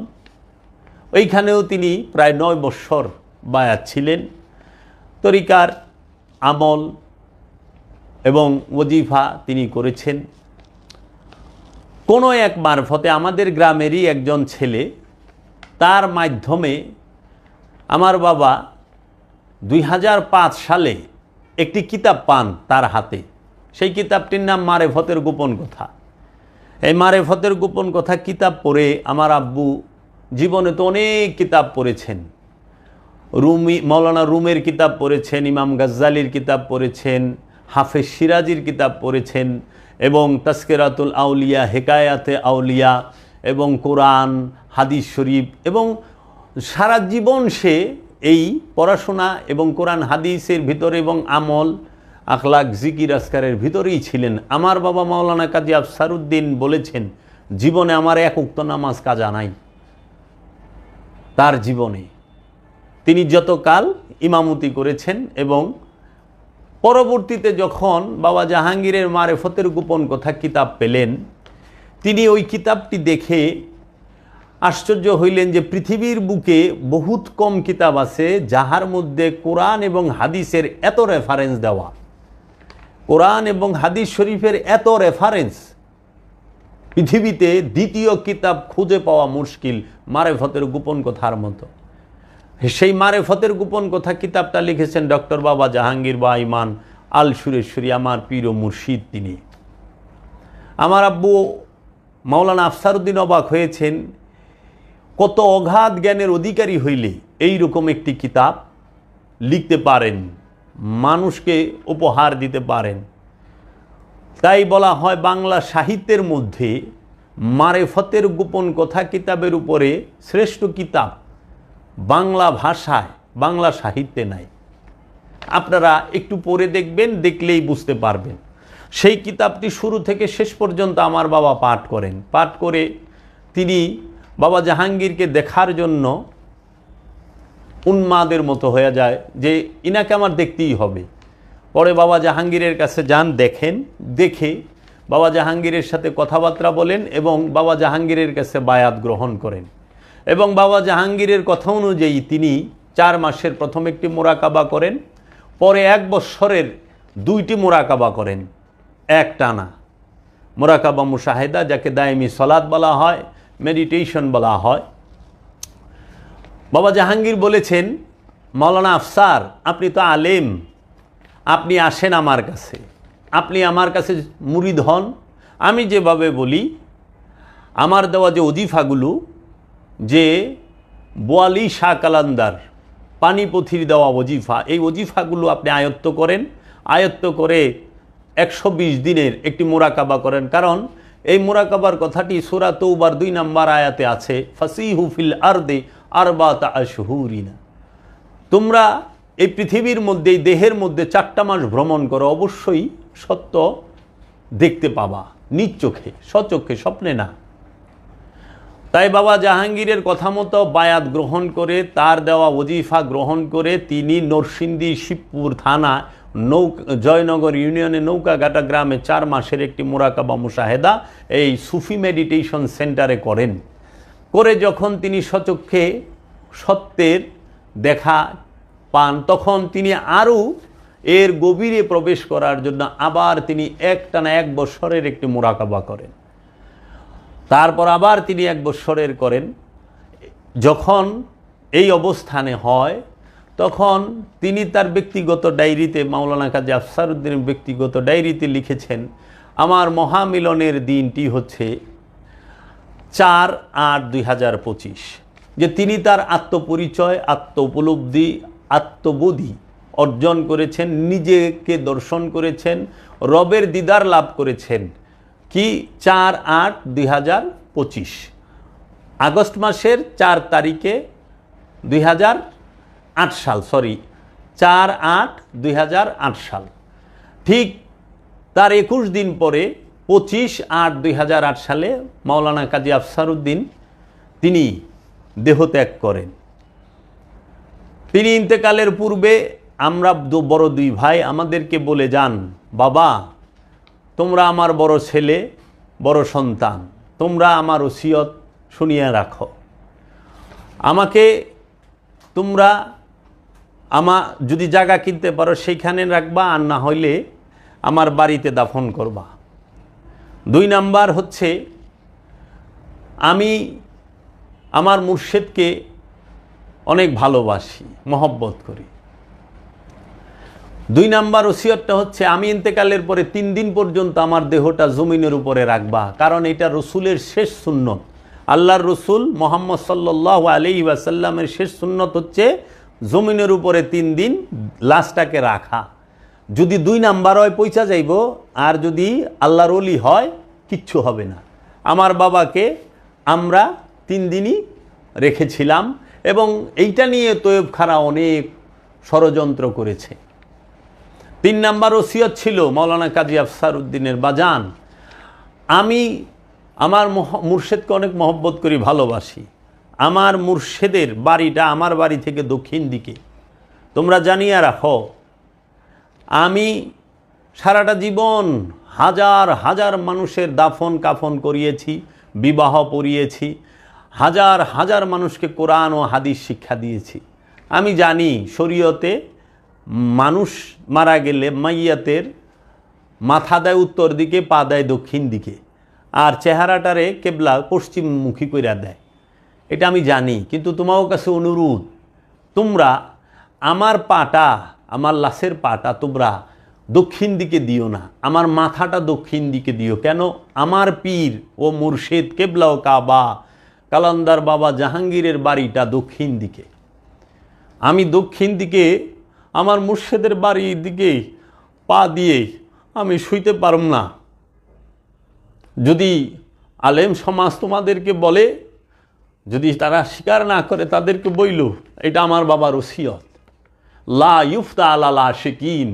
S1: ওইখানেও তিনি প্রায় 9 বৎসর বায়াত ছিলেন। তরিকার আমল এবং ওজিফা তিনি করেছেন। কোনো এক মারফতে আমাদের গ্রামেরই একজন ছেলে, তার মাধ্যমে আমার বাবা 2005 সালে একটি কিতাব পান তার হাতে। সেই কিতাবটির নাম মারেফতের গোপন কথা। এই মারেফতের গোপন কথা কিতাব পড়ে আমার আব্বু জীবনে তো অনেক কিতাব পড়েছেন। মৌলানা রুমের কিতাব পড়েছেন, ইমাম গাজ্জালির কিতাব পড়েছেন, হাফেজ সিরাজির কিতাব পড়েছেন এবং তাস্কিরাতুল আউলিয়া, হেকায়াতে আউলিয়া এবং কোরআন হাদিস শরীফ, এবং সারা জীবন সে এই পড়াশোনা এবং কোরআন হাদিসের ভিতরে এবং আমল আখলাক জিকির আসকারের ভিতরেই ছিলেন। আমার বাবা মাওলানা কাজী আফসারউদ্দিন বলেছেন, জীবনে আমার এক উক্ত নামাজ কাজা নাই। তার জীবনে তিনি যতকাল ইমামতি করেছেন এবং পরবর্তীতে যখন বাবা জাহাঙ্গীরের মারেফতের গোপন কথা কিতাব পেলেন, তিনি ওই কিতাবটি দেখে আশ্চর্য হইলেন যে পৃথিবীর বুকে বহুত কম কিতাব আছে যাহার মধ্যে কোরআন এবং হাদিসের এত রেফারেন্স দেওয়া, কোরআন এবং হাদিস শরীফের এত রেফারেন্স পৃথিবীতে দ্বিতীয় কিতাব খুঁজে পাওয়া মুশকিল মারেফতের গোপন কথার মতো। সেই মারেফতের গোপন কথা কিতাবটা লিখেছেন ডক্টর বাবা জাহাঙ্গীর বা ইমান আল সুরেশ্বরী, আমার পীর ও মুর্শিদ তিনি। আমার আব্বু মাওলানা আফসারউদ্দিন অবাক হয়েছেন, কত অগাধ জ্ঞানের অধিকারী হইলে এই রকম একটি কিতাব লিখতে পারেন, মানুষকে উপহার দিতে পারেন। তাই বলা হয় বাংলা সাহিত্যের মধ্যে মারেফতের গোপন কথা কিতাবের উপরে শ্রেষ্ঠ কিতাব বাংলা ভাষায়, বাংলা সাহিত্যে নাই। আপনারা একটু পড়ে দেখবেন, দেখলেই বুঝতে পারবেন। সেই কিতাবটি শুরু থেকে শেষ পর্যন্ত আমার বাবা পাঠ করেন। পাঠ করে তিনি বাবা জাহাঙ্গীরকে দেখার জন্য উন্মাদের মতো হয়ে যায় যে ইনাকে আমার দেখতেই হবে। পরে বাবা জাহাঙ্গীরের কাছে যান, দেখেন, দেখে বাবা জাহাঙ্গীরের সাথে কথাবার্তা বলেন এবং বাবা জাহাঙ্গীরের কাছে বায়াত গ্রহণ করেন। এবং বাবা জাহাঙ্গীরের কথা অনুযায়ী তিনি 4 মাসের প্রথম একটি মোরাকাবা করেন, পরে 1 বৎসরের 2টি মোরাকাবা করেন এক টানা। মোরাকাবা মুশাহেদা, যাকে দায়েমি সলাত বলা হয়, মেডিটেশন বলা হয়। বাবা জাহাঙ্গীর বলেছেন, মাওলানা আফসার আপনি তো আলেম, আপনি আসেন আমার কাছে, আপনি আমার কাছে মুরিদ হন। আমি যেভাবে বলি, আমার দেওয়া যে ওজিফাগুলো, যে বোয়ালি শাহ কালান্দার পানিপথির দেওয়া ওজিফা, এই ওজিফাগুলো আপনি আয়ত্ত করেন। আয়ত্ত করে 120 দিনের একটি মোরাকাবা করেন। কারণ এই মোরাকাবার কথাটি সূরা তৌবার 2 নম্বর আয়াতে আছে, ফাসিহু ফিল আরদি আরবাতা আশহুরিনা, তোমরা এই পৃথিবীর মধ্যে, এই দেহের মধ্যে 4টা মাস ভ্রমণ করো, অবশ্যই সত্য দেখতে পাবা, নিজ চোখে, স্বচক্ষে, স্বপ্নে না। তাই বাবা জাহাঙ্গীরের কথা মতো বায়াত গ্রহণ করে, তার দেওয়া ওজিফা গ্রহণ করে তিনি নরসিংদী শিবপুর থানা জয়নগর ইউনিয়নে নৌকাঘাটা গ্রামে 4 মাসের একটি মোরাকাবা মুশাহেদা এই সুফি মেডিটেশন সেন্টারে করেন। করে যখন তিনি স্বচক্ষে সত্যের দেখা পান, তখন তিনি আরও এর গভীরে প্রবেশ করার জন্য আবার তিনি একটানা 1 বৎসরের একটি মোরাকাবা করেন। তারপর আবার তিনি 1 বৎসরের করেন। যখন এই অবস্থানে হয়, তখন তিনি তার ব্যক্তিগত ডায়েরিতে, মাওলানা কাজী আফসারউদ্দিনের ব্যক্তিগত ডায়েরিতে লিখেছেন, আমার মহামিলনের দিনটি হচ্ছে 4/8/2025, যে তিনি তার আত্মপরিচয়, আত্ম উপলব্ধি, আত্মবোধি অর্জন করেছেন, নিজেকে দর্শন করেছেন, রবের দিদার লাভ করেছেন। কি 4/8/2025 আগস্ট মাসের 4 তারিখে 2008 সাল, 4/8/2008 সাল। ঠিক তার 21 দিন পরে 25/8/2008 সালে মাওলানা কাজী আফসারউদ্দিন তিনি দেহত্যাগ করেন। তিনি ইন্তেকালের পূর্বে আমরা বড় দুই ভাই আমাদেরকে বলে যান, বাবা তোমরা আমার বড় ছেলে বড় সন্তান, তোমরা আমার ওসিয়ত শুনিয়ে রাখো। আমাকে তোমরা যদি জায়গা কিনতে পারো সেইখানে রাখবা, আর না হইলে আমার বাড়িতে দাফন করবা। 2 নাম্বার হচ্ছে আমি আমার মুর্শিদকে অনেক ভালোবাসি, মহব্বত করি। 2 নাম্বার ওসিয়তটা হচ্ছে আমি ইন্তেকালের পরে 3 দিন পর্যন্ত আমার দেহটা জমিনের উপরে রাখবা, কারণ এটা রসুলের শেষ সুন্নত। আল্লাহর রসুল মুহাম্মদ সাল্লাল্লাহু আলাইহি ওয়াসাল্লামের শেষ সুন্নত হচ্ছে জমিনের উপরে 3 দিন লাশটাকে রাখা। যদি 2 নাম্বার হয় পয়সা যাইব, আর যদি আল্লাহর ওলি হয় কিচ্ছু হবে না। আমার বাবাকে আমরা 3 দিনই রেখেছিলাম, এবং এইটা নিয়ে তৈয়বখানা অনেক ষড়যন্ত্র করেছে। 3 নাম্বার ওসিয়ত ছিল মাওলানা কাজী আফসারউদ্দিনের, বাজান আমি আমার মুর্শেদকে অনেক মহব্বত করি, ভালোবাসি। আমার মুর্শেদের বাড়িটা আমার বাড়ি থেকে দক্ষিণ দিকে, তোমরা জানিয়ে রাখো। আমি সারাটা জীবন হাজার হাজার মানুষের দাফন কাফন করিয়েছি, বিবাহ পড়িয়েছি, হাজার হাজার মানুষকে কোরআন ও হাদিস শিক্ষা দিয়েছি। আমি জানি শরীয়তে মানুষ মারা গেলে মাইয়াতের মাথা দেয় উত্তর দিকে, পা দেয় দক্ষিণ দিকে, আর চেহারাটারে কেবলা পশ্চিমমুখী কইরা দেয়। এটা আমি জানি, কিন্তু তোমার কাছে অনুরোধ, তোমরা আমার পাটা, আমার লাশের পাটা তোমরা দক্ষিণ দিকে দিও না, আমার মাথাটা দক্ষিণ দিকে দিও। কেন? আমার পীর ও মুর্শিদ কেবলা ও কাবা কালান্দার বাবা জাহাঙ্গীরের বাড়িটা দক্ষিণ দিকে। আমি দক্ষিণ দিকে আমার মুর্শিদের বাড়ির দিকে পা দিয়ে আমি শুইতে পারব না। যদি আলেম সমাজ তোমাদেরকে বলে, যদি তারা স্বীকার না করে, তাদেরকে বইল এটা আমার বাবার ওসিয়ত, লা ইউফতা আলাল আশিকিন,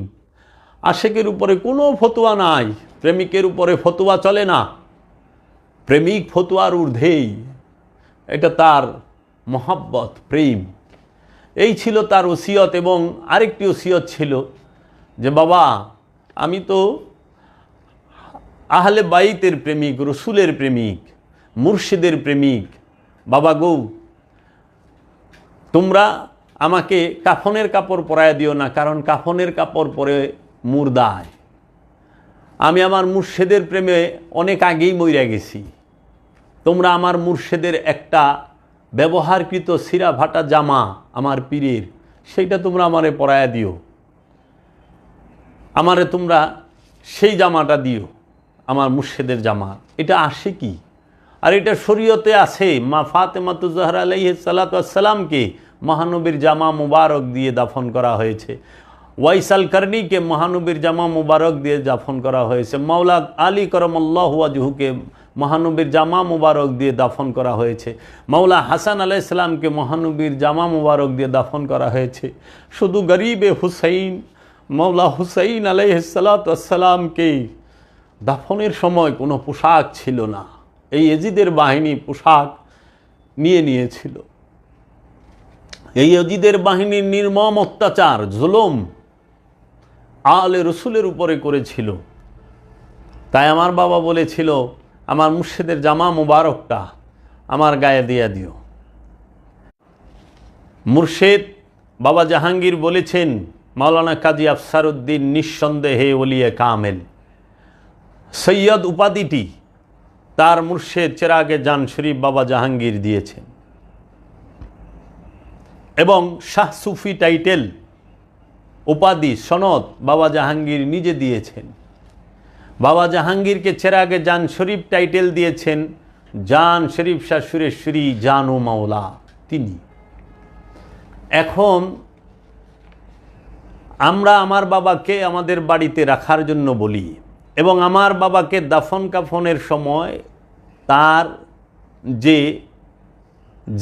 S1: আশেকের উপরে কোনো ফতোয়া নাই, প্রেমিকের উপরে ফতোয়া চলে না, প্রেমিক ফতোয়ার ঊর্ধ্বেই, এটা তার মহব্বত, প্রেম। এই ছিল তার ওসিয়ত। এবং আরেকটি ওসিয়ত ছিল যে বাবা আমি তো আহলে বাইতের প্রেমিক, রসুলের প্রেমিক, মুর্শিদের প্রেমিক, বাবা গো তোমরা আমাকে কাফনের কাপড় পরায় দিও না, কারণ কাফনের কাপড় পরে মুর্দায়। আমি আমার মুর্শিদের প্রেমে অনেক আগেই মইরা গেছি। তোমরা আমার মুর্শিদের একটা ব্যবহারকৃত সিরা ভাটা জামা আমার পীরের, সেইটা তোমরা আমারে পরায়া দিও, আমারে তোমরা সেই জামাটা দিও, আমার মুর্শিদের জামা। এটা আসে কি? আর এটা শরীয়তে আছে। মা ফাতেমাতুজ জাহরা আলাইহিস সালাতু ওয়াস সালামকে মহানবীর জামা মুবারক দিয়ে দাফন করা হয়েছে। ওয়াইসাল কারনীকে মহানবীর জামা মুবারক দিয়ে দাফন করা হয়েছে। মাওলা আলী করমাল্লাহু ওয়াজহুকে মহানবীর জামা মুবারক দিয়ে দাফন করা হয়েছে। মাওলা হাসান আলাইহিস সালামকে মহানবীর জামা মুবারক দিয়ে দাফন করা হয়েছে। শুধু গরিবে হুসাইন মাওলা হুসাইন আলাইহিস সালাতু ওয়াস সালামকে দাফনের সময় কোনো পোশাক ছিল না। এই এজিদের বাহিনী পোশাক নিয়ে নিয়েছিল। এই এজিদের বাহিনীর নির্মম অত্যাচার, জুলুম আলে রসুলের উপরে করেছিল। তাই আমার বাবা বলেছিল আমার মুর্শিদের জামা মুবারকটা আমার গায়ে দিয়ে দিও। মুর্শিদ বাবা জাহাঙ্গীর বলেছেন মাওলানা কাজী আফসারউদ্দিন নিঃসন্দেহে ওলিয়ে কামেল। সৈয়দ উপাধিটি তার মুর্শিদ চেরাগে জান শরীফ বাবা জাহাঙ্গীর দিয়েছেন, এবং শাহ সুফি টাইটেল উপাধি সনদ বাবা জাহাঙ্গীর নিজে দিয়েছেন। বাবা জাহাঙ্গীরকে চেরাগে জান শরীফ টাইটেল দিয়েছেন জান শরীফ শাহ সুরেশ্বরী জানো মাওলা তিনি। এখন আমরা আমার বাবাকে আমাদের বাড়িতে রাখার জন্য বলি, এবং আমার বাবাকে দাফন কাফনের সময় তার যে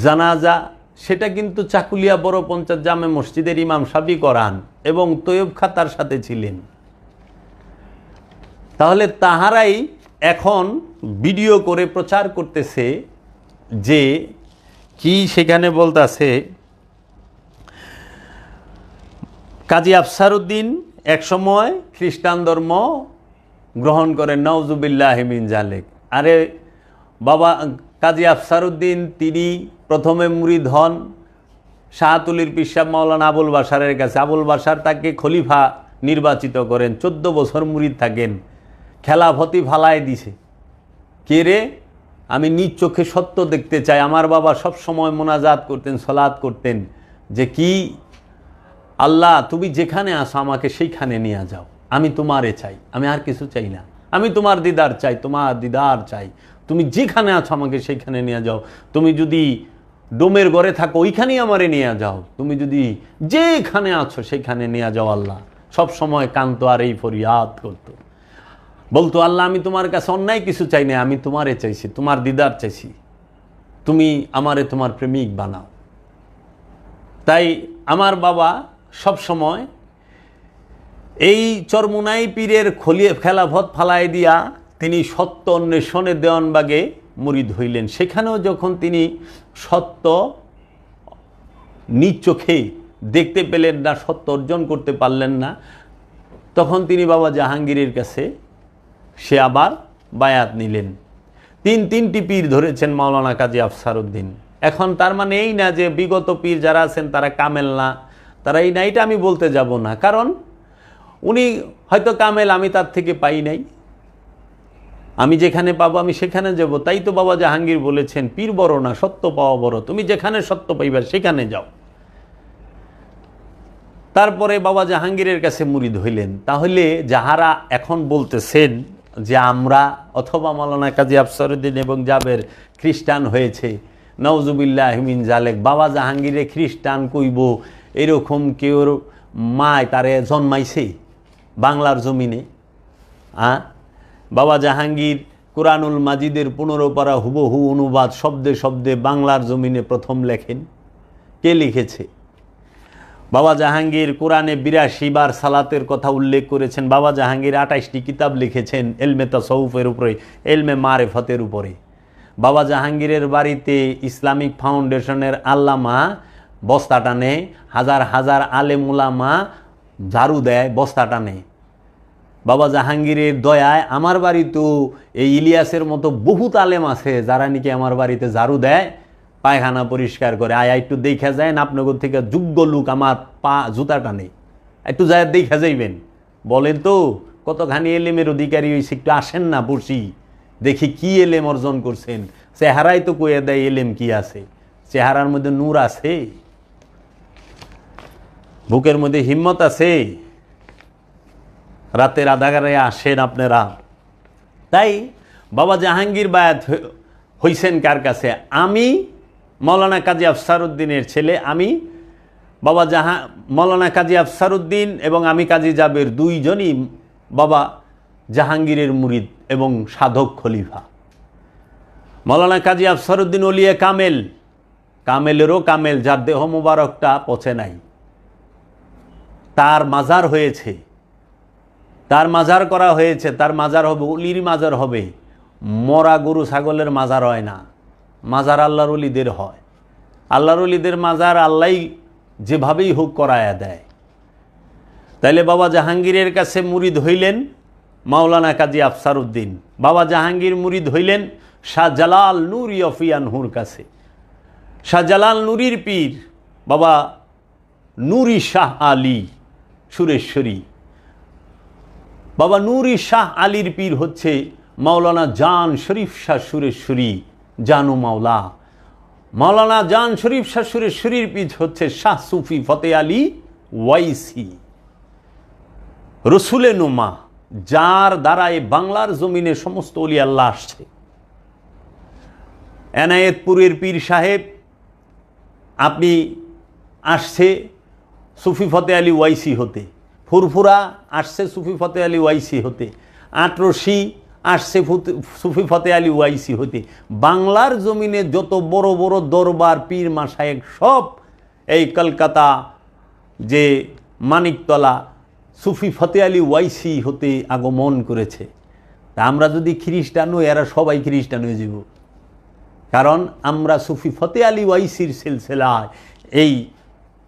S1: জানাজা সেটা কিন্তু চাকুলিয়া বড় পঞ্চায়েত জামে মসজিদের ইমাম সাহেবই করান এবং তৈয়ব খা তার সাথে ছিলেন। তাহলে তাহারাই এখন ভিডিও করে প্রচার করতেছে যে কি সেখানে বলতেছে কাজী আফসার উদ্দিন একসময় খ্রিস্টান ধর্ম গ্রহণ করেন, নাউজুবিল্লাহ মিন জালেক। আরে বাবা, কাজী আফসার উদ্দিন তিনি প্রথমে মুরিদ হন শাহতুলির পিসাব মাওলানা আবুল বাশারের কাছে। আবুল বাশার তাকে খলিফা নির্বাচিত করেন, 14 বছর মুরিদ থাকেন, খেলাফতি ফালায় দিছে। কে রে? আমি নিজ চোখে সত্য দেখতে চাই। আমার বাবা সব সময় মোনাজাত করতেন, সালাত করতেন যে কি আল্লাহ তুমি যেখানে আসো আমাকে সেইখানে নিয়ে যাও, আমি তোমারে চাই, আমি আর কিছু চাই না, আমি তোমার দিদার চাই, তোমার দিদার চাই, তুমি যেখানে আছো আমাকে সেইখানে নিয়ে যাও, তুমি যদি ডোমের ঘরে থাকো ওইখানেই আমারে নিয়ে যাও, তুমি যদি যেখানে আছো সেইখানে নিয়ে যাও আল্লাহ। সব সময় কান্ত আর এই ফরিয়াদ করতো, বলতো আল্লাহ আমি তোমার কাছে অন্যায় কিছু চাই না, আমি তোমারে চাইছি, তোমার দিদার চাইছি, তুমি আমারে তোমার প্রেমিক বানাও। তাই আমার বাবা সব সময় এই চরমুনাই পীরের খেলাফত ফালাই দিয়া তিনি সত্য অন্বেষণে দেওয়ানবাগে মুরিদ হইলেন। সেখানেও যখন তিনি সত্য নিজ চোখে দেখতে পেলেন না, সত্য অর্জন করতে পারলেন না, তখন তিনি বাবা জাহাঙ্গীরের কাছে সে আবার বায়াত নিলেন। তিনটি পীর ধরেছেন মাওলানা কাজী আফসার উদ্দিন। এখন তার মানে এই না যে বিগত পীর যারা আছেন তারা কামেল না, তারা এই না, এটা আমি বলতে যাব না, কারণ উনি হয়তো কামেল, আমি তার থেকে পাই নাই, আমি যেখানে পাবো আমি সেখানে যাব। তাই তো বাবা জাহাঙ্গীর বলেছেন পীর বড় না, সত্য পাওয়া বড়, তুমি যেখানে সত্য পাইবা সেখানে যাও। তারপরে বাবা জাহাঙ্গীরের কাছে মুরিদ হইলেন। তাহলে যাহারা এখন বলতেছেন যে আমরা অথবা মাওলানা কাজী আফসার উদ্দিন এবং জাবের খ্রিস্টান হয়েছে, নাউজুবিল্লাহ মিন জালেক, বাবা জাহাঙ্গীরে খ্রিস্টান কইব এরকম কেউ মায় তারে জন্মাইছে বাংলার জমিনে? বাবা জাহাঙ্গীর কুরআনুল মাজিদের 15 পারা হুবহু অনুবাদ শব্দে শব্দে বাংলার জমিনে প্রথম লেখেন। কে লিখেছে? বাবা জাহাঙ্গীর কোরআনে 82 বার সালাতের কথা উল্লেখ করেছেন। বাবা জাহাঙ্গীর 28টি কিতাব লিখেছেন এলমে তাসাউফের উপরে, এলমে মারেফতের উপরে। বাবা জাহাঙ্গীরের বাড়িতে ইসলামিক ফাউন্ডেশনের আল্লামা বস্তা টানে, হাজার হাজার আলেম উলামা ঝাড়ু দেয়, বস্তা টানে। বাবা জাহাঙ্গীরের দয়ায় আমার বাড়িতেও এই ইলিয়াসের মতো বহুত আলেম আছে যারা নাকি আমার বাড়িতে ঝাড়ু দেয়, পায়খানা পরিষ্কার করে। একটু দেখা যায় না আপনাদের থেকে যোগ্য লোক আমার পা জুতা টানে, একটু যায় দেখা যাইবেন। বলেন তো কতখানি এলেমের অধিকারী হয়েছে, একটু আসেন না বসি দেখি কি এলেম অর্জন করছেন। চেহারাই তো কয়ে দেয় এলেম কি আছে, চেহারার মধ্যে নূর আছে, বুকের মধ্যে হিম্মত আছে। রাতের আধারে আসেন আপনারা। তাই বাবা জাহাঙ্গীর বায়াত হইছেন কার কাছে? আমি মাওলানা কাজী আফসার উদ্দিনের ছেলে, আমি বাবা মাওলানা কাজী আফসার উদ্দিন এবং আমি কাজী জাবের দুইজনই বাবা জাহাঙ্গীরের মুরিদ এবং সাধক খলিফা। মাওলানা কাজী আফসার উদ্দিন ওলিয়ে কামেল, কামেলেরও কামেল, যার দেহ মুবারকটা পচে নাই, তার মাজার হয়েছে, তার মাজার করা হয়েছে, তার মাজার হবে, অলির মাজার হবে। মরা গরু ছাগলের মাজার হয় না, মাজার আল্লাহর অলিদের হয়। আল্লাহর অলিদের মাজার আল্লাহ যেভাবেই হোক করায়া দেয়। তাইলে বাবা জাহাঙ্গীরের কাছে মুরিদ হইলেন মাওলানা কাজী আফসার উদ্দিন। বাবা জাহাঙ্গীর মুরিদ হইলেন শাহজালাল নুরি অফিয়ানহুর কাছে। শাহজালাল নুরির পীর বাবা নুরি শাহ আলী সুরেশ্বরী। বাবা নুরি শাহ আলীর পীর হচ্ছে মাওলানা জান শরীফ শাহ সুরেশ্বরী জানু মাওলা। মাওলানা জান শরীফ শাহ সুরেশ্বরীর পীর হচ্ছে শাহ সুফি ফতে আলী ওয়াইসি রসুলে নুমা, যার দ্বারাই বাংলার জমিনে সমস্ত অলি আল্লাহ আসছে। এনায়েতপুরের পীর সাহেব আপনি আসছে সুফি ফতে আলী ওয়াইসি হতে, ফুরফুরা আসছে সুফি ফতে আলী ওয়াইসি হতে, আটরশি আসছে সুফি ফতে আলী ওয়াইসি হতে। বাংলার জমিনে যত বড় বড় দরবার পীর মাশায়েখ সব এই কলকাতা যে মানিকতলা সুফি ফতে আলী ওয়াইসি হতে আগমন করেছে। তা আমরা যদি খ্রিস্টান হই, এরা সবাই খ্রিস্টান হয়ে যাব, কারণ আমরা সুফি ফতে আলী ওয়াইসির সিলসিলায় এই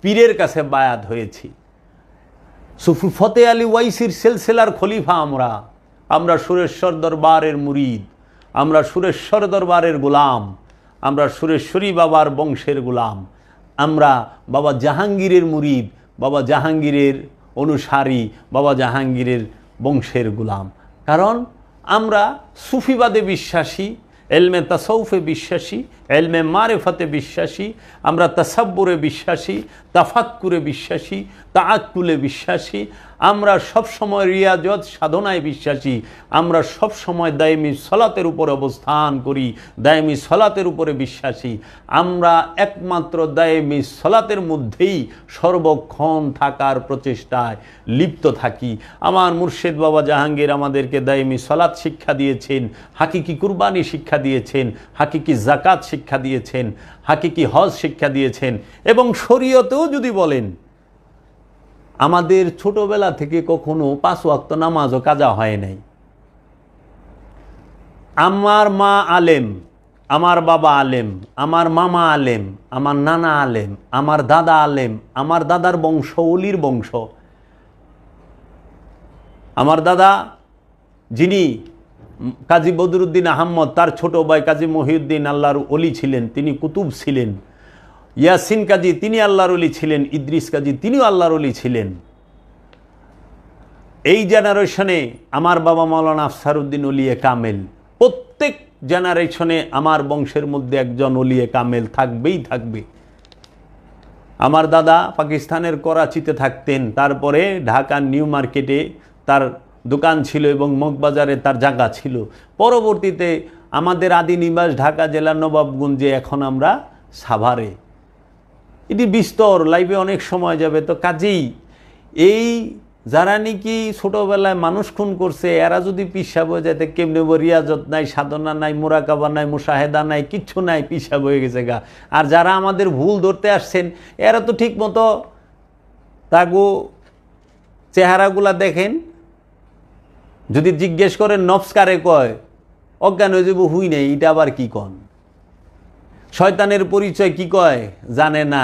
S1: পীরের কাছে বায়াত হয়েছি। সুফি ফতে আলী ওয়াইসির সিলসিলার খলিফা আমরা সুরেশ্বর দরবারের মুরিদ, আমরা সুরেশ্বর দরবারের গোলাম, আমরা সুরেশ্বরী বাবার বংশের গোলাম, আমরা বাবা জাহাঙ্গীরের মুরিদ, বাবা জাহাঙ্গীরের অনুসারী, বাবা জাহাঙ্গীরের বংশের গোলাম। কারণ আমরা সুফিবাদে বিশ্বাসী, এলমে তাসাউফে বিশ্বাসী, এলমে মারেফতে বিশ্বাসী, আমরা তাসাব্বুরে বিশ্বাসী, তাফাক্কুরে বিশ্বাসী, তাআক্কুলে বিশ্বাসী, আমরা সবসময় রিয়াজত সাধনায় বিশ্বাসী, আমরা সবসময় দায়মি সলাতের উপরে অবস্থান করি, দায়মি সলাতের উপরে বিশ্বাসী, আমরা একমাত্র দায়মি সলাতের মধ্যেই সর্বক্ষণ থাকার প্রচেষ্টায় লিপ্ত থাকি। আমার মুর্শিদ বাবা জাহাঙ্গীর আমাদেরকে দায়মি সলাত শিক্ষা দিয়েছেন, হাকিকি কুরবানি শিক্ষা দিয়েছেন, হাকিকি জাকাত শিক্ষা দিয়েছেন, হাকিকি হজ শিক্ষা দিয়েছেন। এবং শরীয়তেও যদি বলেন, আমাদের ছোটবেলা থেকে কখনো 5 ওয়াক্ত নামাজও কাজা হয় নাই। আমার মা আলেম, আমার বাবা আলেম, আমার মামা আলেম, আমার নানা আলেম, আমার দাদা আলেম, আমার দাদার বংশ অলির বংশ। আমার দাদা যিনি কাজী বদরুদ্দিন আহমদ, তার ছোট ভাই কাজী মহিউদ্দিন আল্লাহর অলি ছিলেন, তিনি কুতুব ছিলেন। ইয়াসিন কাজী তিনি আল্লাহর অলি ছিলেন, ইদ্রিস কাজী তিনিও আল্লাহর অলি ছিলেন। এই জেনারেশনে আমার বাবা মাওলানা আফসারউদ্দিন ওলিয়ে কামেল। প্রত্যেক জেনারেশনে আমার বংশের মধ্যে একজন ওলিয়ে কামেল থাকবেই থাকবে। আমার দাদা পাকিস্তানের করাচিতে থাকতেন, তারপরে ঢাকার নিউ মার্কেটে তার দোকান ছিল এবং মগবাজারে তার জায়গা ছিল। পরবর্তীতে আমাদের আদি নিবাস ঢাকা জেলার নবাবগঞ্জে, এখন আমরা সাভারে। এটি বিস্তর, লাইভে অনেক সময় যাবে। তো কাজেই এই যারা নাকি ছোটোবেলায় মানুষ খুন করছে, এরা যদি পিসাব হয়ে যেতে কেমনে, রিয়াজত নাই, সাধনা নাই, মুরাকাবা নাই, মুশাহেদা নাই, কিচ্ছু নাই, পিসাব হয়ে গেছে গা। আর যারা আমাদের ভুল ধরতে আসছেন, এরা তো ঠিক মতো তাগো চেহারাগুলা দেখেন, যদি জিজ্ঞেস করেন নফস কারে কয়, অজ্ঞান হয়ে যাব, হুই নেই, এটা আবার কি কন। শয়তানের পরিচয় কি কয় জানে না,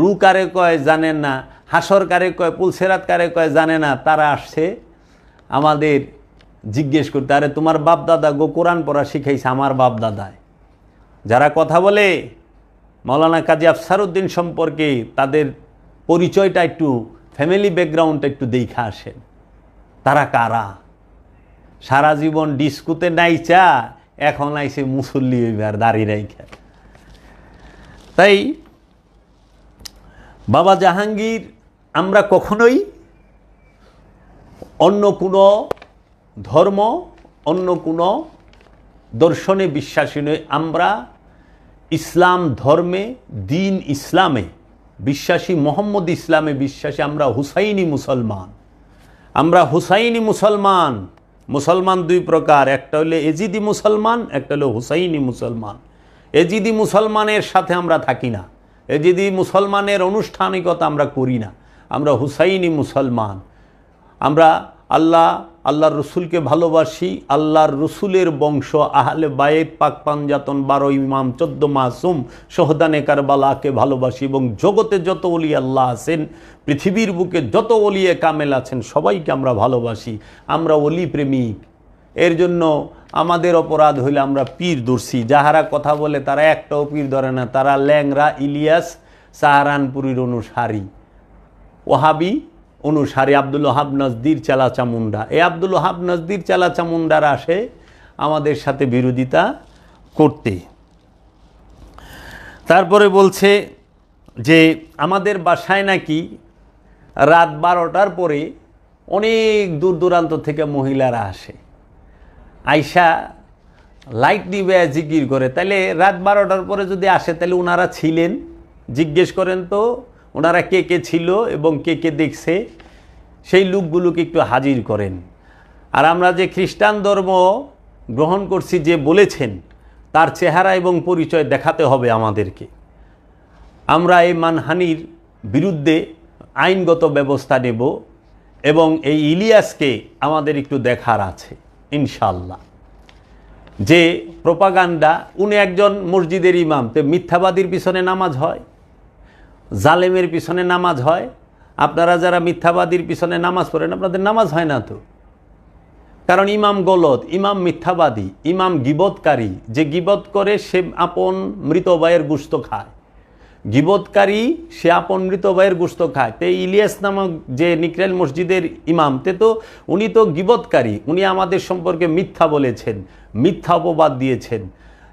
S1: রু কারে কয় জানে না, হাসর কারে কয়, পুলসেরাত কারে কয় জানে না। তারা আসছে আমাদের জিজ্ঞেস করতে, আরে তোমার বাপ দাদা গো কোরআন পড়া শিখাইছে আমার বাপ দাদায়। যারা কথা বলে মাওলানা কাজী আফসারউদ্দিন সম্পর্কে, তাদের পরিচয়টা একটু, ফ্যামিলি ব্যাকগ্রাউন্ডটা একটু দেখে আসেন। তারা কারা? সারা জীবন ডিস্কুতে নাইচা এখন আইসে মুসল্লি হইবার দাড়ি রাইখা। তাই বাবা জাহাঙ্গীর আমরা কখনোই অন্য কোনো ধর্ম, অন্য কোনো দর্শনে বিশ্বাসী নই। আমরা ইসলাম ধর্মে, দিন ইসলামে বিশ্বাসী, মোহাম্মদ ইসলামে বিশ্বাসী। আমরা হুসাইনি মুসলমান, আমরা হুসাইনি মুসলমান। মুসলমান 2 প্রকার, একটা হলো এজিদি মুসলমান, একটা হলো হুসাইনি মুসলমান। এজিদি মুসলমানের সাথে আমরা থাকি না, এজিদি মুসলমানের আনুষ্ঠানিকতা আমরা করি না। আমরা হুসাইনি মুসলমান। আমরা আল্লাহর রসুলকে ভালোবাসি, আল্লাহর রসুলের বংশ, আহলে বায়েত, পাক পাঞ্জাতন, 12 ইমাম, 14 মাসুম, শহদানে কারবালাকে ভালোবাসি। এবং জগতে যত ওলি আল্লাহ আছেন, পৃথিবীর বুকে যত ওলিয়ে কামেল আছেন, সবাইকে আমরা ভালোবাসি। আমরা ওলি প্রেমিক। এর জন্য আমাদের অপরাধ হইলে আমরা পীর ধরছি। যাহারা কথা বলে তারা একটাও পীর ধরে না, তারা ল্যাংরা, ইলিয়াস, সাহারানপুরীর অনুসারী, ওহাবি অনুসারী, আব্দুল ওহাব নজদির চালাচামুন্ডা। এই আব্দুল ওহাব নজদির চালাচামুন্ডারা আসে আমাদের সাথে বিরোধিতা করতে। তারপরে বলছে যে আমাদের বাসায় নাকি রাত 12টার পরে অনেক দূর দূরান্ত থেকে মহিলারা আসে, আইসা লাইট নিবে জিকির করে। তাহলে রাত 12টার পরে যদি আসে, তাহলে ওনারা ছিলেন? জিজ্ঞেস করেন তো ওনারা কে কে ছিল এবং কে কে দেখছে, সেই লোকগুলোকে একটু হাজির করেন। আর আমরা যে খ্রিস্টান ধর্ম গ্রহণ করছি যে বলেছেন তার চেহারা এবং পরিচয় দেখাতে হবে আমাদেরকে। আমরা এই মানহানির বিরুদ্ধে আইনগত ব্যবস্থা নেব এবং এই ইলিয়াসকে আমাদের একটু দেখার আছে ইনশাআল্লাহ। যে প্রোপাগান্ডা, উনি একজন মসজিদের ইমাম, তো মিথ্যাবাদীর পিছনে নামাজ হয়, জালেমের পিছনে নামাজ হয়। আপনারা যারা মিথ্যাবাদীর পিছনে নামাজ পড়েন আপনাদের নামাজ হয় না তো, কারণ ইমাম গলত, ইমাম মিথ্যাবাদী, ইমাম গীবতকারী। যে গীবত করে সে আপন মৃত ভাইয়ের গোশত খায়, গীবতকারী সে আপন মৃত ভাইয়ের গোশত খায়। তো ইলিয়াস নামক যে নিকরাইল মসজিদের ইমাম, তো উনি তো গীবতকারী, উনি আমাদের সম্পর্কে মিথ্যা বলেছেন, মিথ্যা অপবাদ দিয়েছেন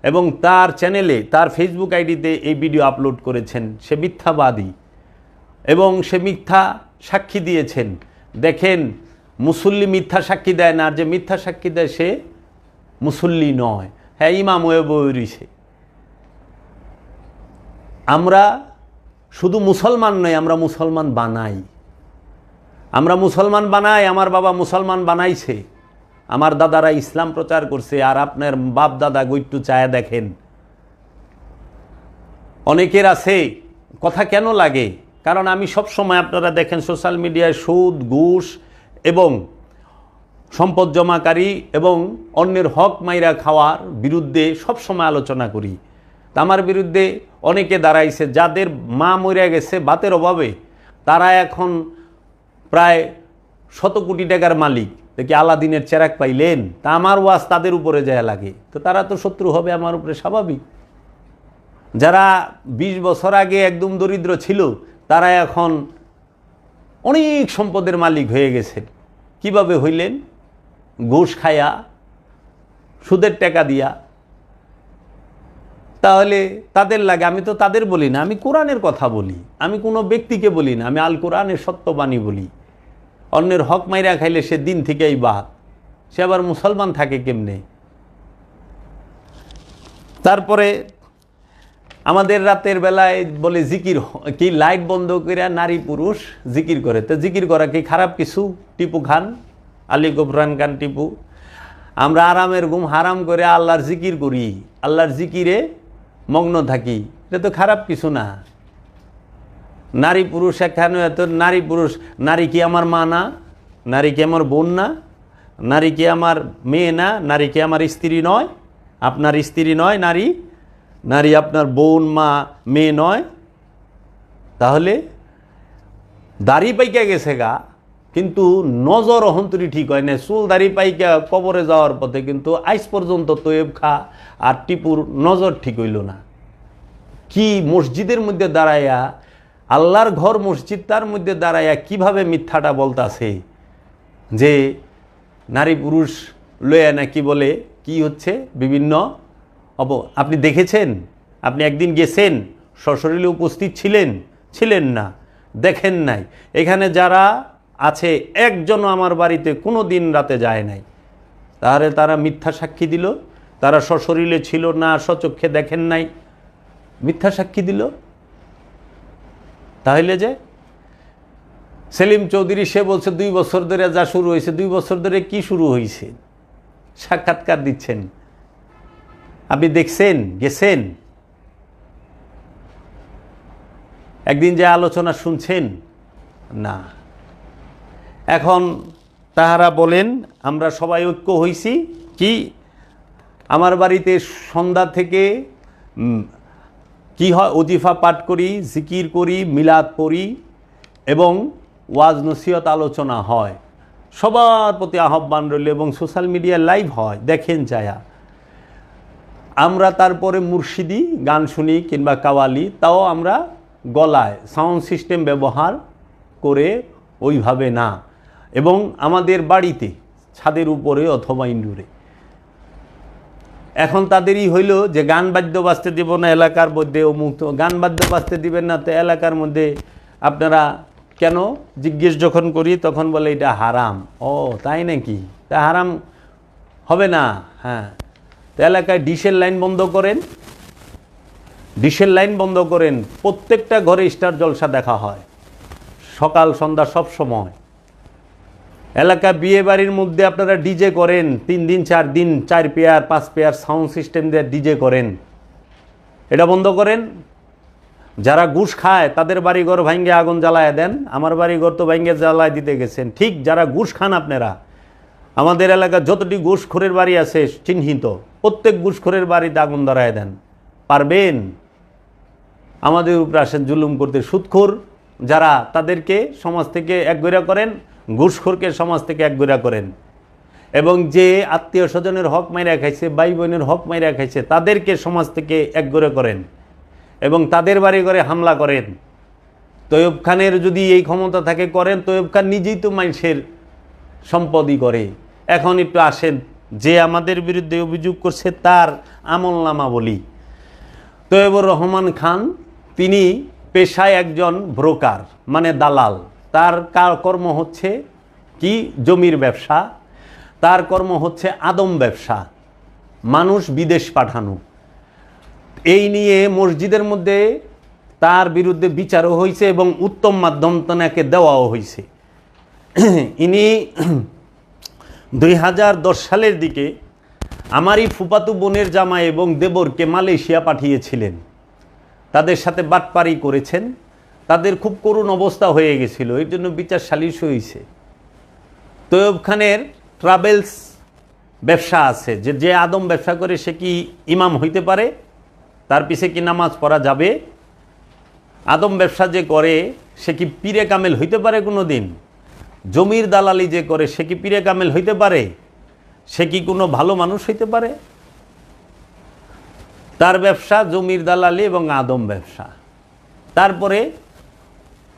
S1: এবং তার চ্যানেলে, তার ফেসবুক আইডিতে এই ভিডিও আপলোড করেছেন। সে মিথ্যাবাদী এবং সে মিথ্যা সাক্ষী দিয়েছেন। দেখেন, মুসল্লি মিথ্যা সাক্ষী দেয় না, আর যে মিথ্যা সাক্ষী দেয় সে মুসল্লি নয়। হ্যাঁ, ইমাম হয়ে বইছে। আমরা শুধু মুসলমান নই, আমরা মুসলমান বানাই। আমরা মুসলমান বানাই, আমার বাবা মুসলমান বানাইছে, আমার দাদারা ইসলাম প্রচার করছে। আর আপনার বাপ দাদা গৈট্টু চায়া দেখেন। অনেকের আছে কথা কেন লাগে, কারণ আমি সব সময়, আপনারা দেখেন সোশ্যাল মিডিয়ায় সুদ, ঘুষ এবং সম্পদ জমাকারী এবং অন্যের হক মাইরা খাওয়ার বিরুদ্ধে সব সময় আলোচনা করি। তা আমার বিরুদ্ধে অনেকে দাঁড়াইছে, যাদের মা মরে গেছে ভাতের অভাবে, তারা এখন প্রায় 100 কোটি টাকার মালিক। দেখি আলাদিনের চেরাগ পাইলেন, তা আমার ওয়াজ তাদের উপরে যায় লাগে, তো তারা তো শত্রু হবে আমার উপরে, স্বাভাবিক। যারা 20 বছর আগে একদম দরিদ্র ছিল, তারা এখন অনেক সম্পদের মালিক হয়ে গেছেন। কিভাবে হইলেন? ঘুষ খায়া, সুদের টাকা দিয়া। তাহলে তাদের লাগে, আমি তো তাদের বলি না, আমি কোরআনের কথা বলি, আমি কোনো ব্যক্তিকে বলি না, আমি আল কোরআনের সত্যবাণী বলি। অন্যের হক মাইরা খাইলে সে দিন থেকেই বাদ, সে আবার মুসলমান থাকে কেমনে? তারপরে আমাদের রাতের বেলায় বলে জিকির, কি লাইট বন্ধ করে নারী পুরুষ জিকির করে। তো জিকির করা কি খারাপ কিছু? টিপু খান, আলী গফরান খান টিপু, আমরা আরামের ঘুম হারাম করে আল্লাহর জিকির করি, আল্লাহর জিকিরে মগ্ন থাকি, এটা তো খারাপ কিছু না। নারী পুরুষ এখানে এত নারী পুরুষ, নারী কি আমার মা না? নারী কি আমার বোন না? নারী কি আমার মেয়ে না? নারী কি আমার স্ত্রী নয়? আপনার স্ত্রী নয় নারী? নারী আপনার বোন, মা, মেয়ে নয়? তাহলে দাড়ি পাইকা গেছে গা, কিন্তু নজর অহন্তরি ঠিক হয় না। চুল দাড়ি পাইকা কবরে যাওয়ার পথে কিন্তু আজ পর্যন্ত তৈব খা আর টিপুর নজর ঠিক হইল না। কি মসজিদের মধ্যে দাঁড়াইয়া, আল্লাহর ঘর মসজিদ, তার মধ্যে দাঁড়াইয়া কিভাবে মিথ্যাটা বলতাছে যে নারী পুরুষ লয়া নাকি বলে কি হচ্ছে বিভিন্ন আপনি দেখেছেন? আপনি একদিন গেছেন, সশরীরে উপস্থিত ছিলেন? ছিলেন না, দেখেন নাই। এখানে যারা আছে একজনও আমার বাড়িতে কোনো দিন রাতে যায় নাই, তাহলে তারা মিথ্যা সাক্ষী দিল। তারা সশরীরে ছিল না, স্বচক্ষে দেখেন নাই, মিথ্যা সাক্ষী দিল। তাহলে যে সেলিম চৌধুরী, সে বলছে 2 বছর ধরে যা শুরু হয়েছে, 2 বছর ধরে কি শুরু হয়েছে? সাক্ষাৎকার দিচ্ছেন, আপনি দেখছেন, গেছেন, একদিন যে আলোচনা শুনছেন না। এখন তাহারা বলেন আমরা সবাই ঐক্য হইছি, কি আমার বাড়িতে সন্ধ্যা থেকে কি হয়, ওজিফা পাঠ করি, জিকির করি, মিলাদ পড়ি এবং ওয়াজ নসিহত আলোচনা হয়। সবার প্রতি আহ্বান রইল এবং সোশ্যাল মিডিয়া লাইভ হয়, দেখেন যায়া। আমরা তারপরে মুর্শিদি গান শুনি কিংবা কাওয়ালি, তাও আমরা গলায় সাউন্ড সিস্টেম ব্যবহার করে ওইভাবে না, এবং আমাদের বাড়িতে ছাদের উপরে অথবা ইনডোরে। এখন তাদেরই হইল যে গান বাদ্য বাজতে দিব না, এলাকার মধ্যে অমুক গান বাদ্য বাজতে দিবেন না, তো এলাকার মধ্যে আপনারা কেন জিজ্ঞেস যখন করি তখন বলে এটা হারাম। ও তাই নাকি? তা হারাম হবে না? হ্যাঁ, তো এলাকায় ডিশের লাইন বন্ধ করেন, ডিশের লাইন বন্ধ করেন, প্রত্যেকটা ঘরে স্টার জলসা দেখা হয়, সকাল সন্ধ্যা সব সময়। এলাকা বিয়ে বাড়ির মধ্যে আপনারা ডিজে করেন, 3 দিন 4 দিন 4 পেয়ার 5 পেয়ার সাউন্ড সিস্টেম দিয়ে ডিজে করেন, এটা বন্ধ করেন। যারা ঘুষ খায় তাদের বাড়িঘর ভাঙ্গে আগুন জ্বালায় দেন, আমার বাড়িঘর তো ভাঙ্গে জ্বালায় দিতে গেছেন। ঠিক যারা ঘুষ খান আপনারা, আমাদের এলাকার যতটি ঘুষখোরের বাড়ি আছে চিহ্নিত, প্রত্যেক ঘুষখোরের বাড়িতে আগুন ধরায় দেন। পারবেন? আমাদের উপরে আসেন জুলুম করতে। সুদখোর যারা, তাদেরকে সমাজ থেকে একগোরা করেন, ঘুষখোরকে সমাজ থেকে একগোরা করেন। এবং যে আত্মীয় স্বজনের হক মাইরা খাইছে, ভাই বোনের হক মাইরা খাইছে, তাদেরকে সমাজ থেকে একগোরা করেন এবং তাদের বাড়ি ঘরে হামলা করেন। তৈয়ব খানের যদি এই ক্ষমতা থাকে করেন। তৈয়ব খান নিজেই তো মানুষের সম্পদই করে। এখন একটু আসেন, যে আমাদের বিরুদ্ধে অভিযোগ করছে তার আমলনামা বলি। তৈয়বুর রহমান খান, তিনি পেশায় একজন ব্রোকার, মানে দালাল। তার কর্ম হচ্ছে কি? জমির ব্যবসা। তার কর্ম হচ্ছে আদম ব্যবসা, মানুষ বিদেশ পাঠানো। এই নিয়ে মসজিদের মধ্যে তার বিরুদ্ধে বিচারও হয়েছে এবং উত্তম মাধ্যম তাকে দেওয়াও হয়েছে। ইনি 2010 সালের দিকে আমারই ফুফাতু বোনের জামাই এবং দেবরকে মালয়েশিয়া পাঠিয়েছিলেন। তাদের সাথে বাটপারি করেছেন। তাদের খুব করুণ অবস্থা হয়ে গেছিল, এর জন্য বিচার সালিশ হয়েছে। তৈয়ব খানের ট্রাভেলস ব্যবসা আছে, যে আদম ব্যবসা করে সে কি ইমাম হইতে পারে? তার পিছে কি নামাজ পড়া যাবে? আদম ব্যবসা যে করে সে কি পীরে কামেল হইতে পারে কোনো দিন? জমির দালালি যে করে সে কি পীরে কামেল হইতে পারে? সে কি কোনো ভালো মানুষ হইতে পারে? তার ব্যবসা জমির দালালি এবং আদম ব্যবসা। তারপরে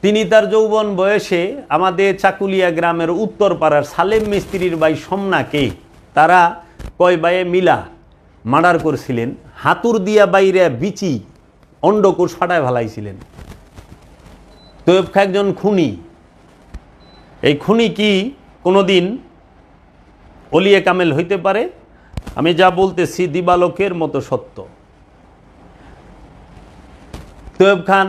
S1: তিনি তার যৌবন বয়সে আমাদের চাকুলিয়া গ্রামের উত্তরপাড়ার সালেম মিস্ত্রির ভাই সোমনাকে তারা কয় ভাইয়ে মিলা মার্ডার করছিলেন। হাতুর দিয়া বাইরে বিচি অন্ডকোষ ফাটায় ফেলাইছিলেন। তৈয়ব খা একজন খুনি। এই খুনি কি কোনোদিন ওলিয়ে কামেল হইতে পারে? আমি যা বলতেছি দিবালোকের মতো সত্য। তৈয়ব খান